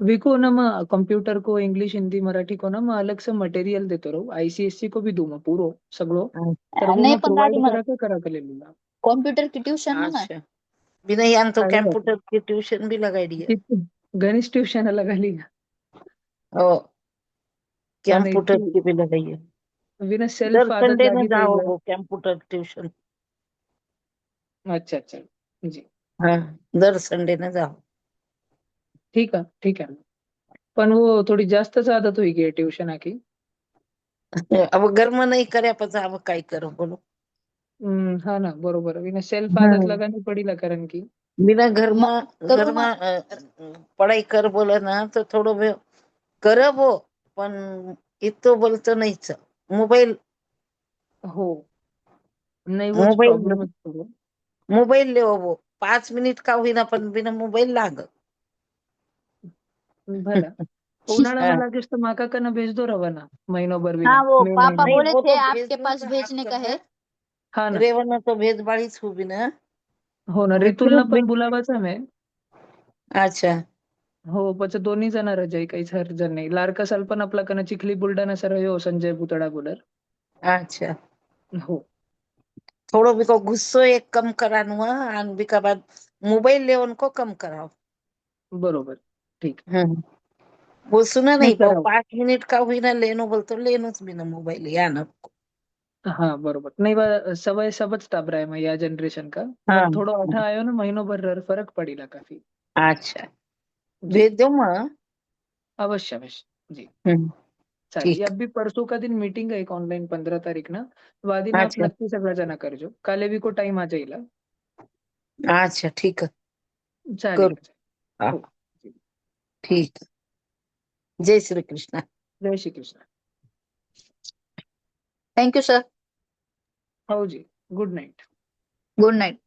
विको ना मैं कंप्यूटर को इंग्लिश हिंदी मराठी को ना मैं अलग से मटेरियल देतो रहो, आईसीएससी को भी दूं मैं पूरो सगळं, तर वो नहीं, मैं पण दादी प्रोवाइड मला करा के ले लूंगा. कंप्यूटर की ट्यूशन है ना। अच्छा, बिना यान तो अरे बाप रे, कंप्यूटर की ट्यूशन भी लगाई दी है। किती गणेश ट्यूशन लगा लिया? और हाँ नहीं, कंप्यूटर की भी लगाई है। विना दर सेल्फ आदत संडे में लागी जाओ पाहिजे. वो कंप्यूटर ट्यूशन। अच्छा अच्छा. जी. हाँ, दर संडे में जाओ। ठीक है ठीक है. पण वो थोडी जास्तच आदत होई गई ट्यूशन की. अब घर में नहीं करे पता अब काय करो बोलो। हाँ ना, बरोबर, विना सेल्फ आदत हाँ, लगानी पड़ी ला कारण की. बिना करू घर मा में पढ़ाई कर बोले ना तो थोडं वेळ कर वो, पण इतो बोलतो नाहीच। मोबाईल हो, नाही वोच मोबाईल प्रॉब्लेम है तो. मोबाईल ले वो 5 मिनिट का होईना पण बिना मोबाईल लाग। भला उन्हाळा हाँ, मला लागेस तर माका कन भेज दो रवाना महीनों भर हाँ, विना वो मे पापा महीना. नहीं बोले वो थे तो आपके भेजने पास का आप भेजने का करना। है। हाँ ना. रेवना तो भेज बाळीच हुबी ना। हो ना, मी रितुलना फिर पण बुलावाचा मैं. अच्छा। हो, पच दोन्ही जण रजाई काहीच हरकत नाही. लारका साल पण आपला कन चिखली बुलढाणा सर हो संजय पुतळा बोलर. अच्छा, हो. थोड़ो बिको गुस्सो एक कम करानु और बिका बाद मोबाइल लेवन को कम कराओ। बरोबर. ठीक. हम्म। वो सुना नाही नहीं पाओ करावं. 5 मिनिट का हुई ना लेनो बोल तो लेनोच भी ना मोबाइल या ना। हाँ बरोबर, नहीं सवय सबच टाप रहा है मैं या जनरेशन का. हाँ बट थोड़ा अठा आयो ना महीनों भर फरक पड़ेगा काफी. अच्छा, जी. भेज दो माँ। अवश्य अवश्य जी. चालेल. ठीक। अभी परसों का दिन मीटिंग है एक ऑनलाइन 15 तारीख ना, वादी आप अच्छा नक्की सगळं जण करजो, काले भी को टाइम आ जाईल. अच्छा, ठीक है, चालेल करू। ना, चालेल. हाँ, हो. जी. ठीक। जय श्री कृष्ण। जय Shri Krishna. Thank you sir. हो जी. Good night. Good night.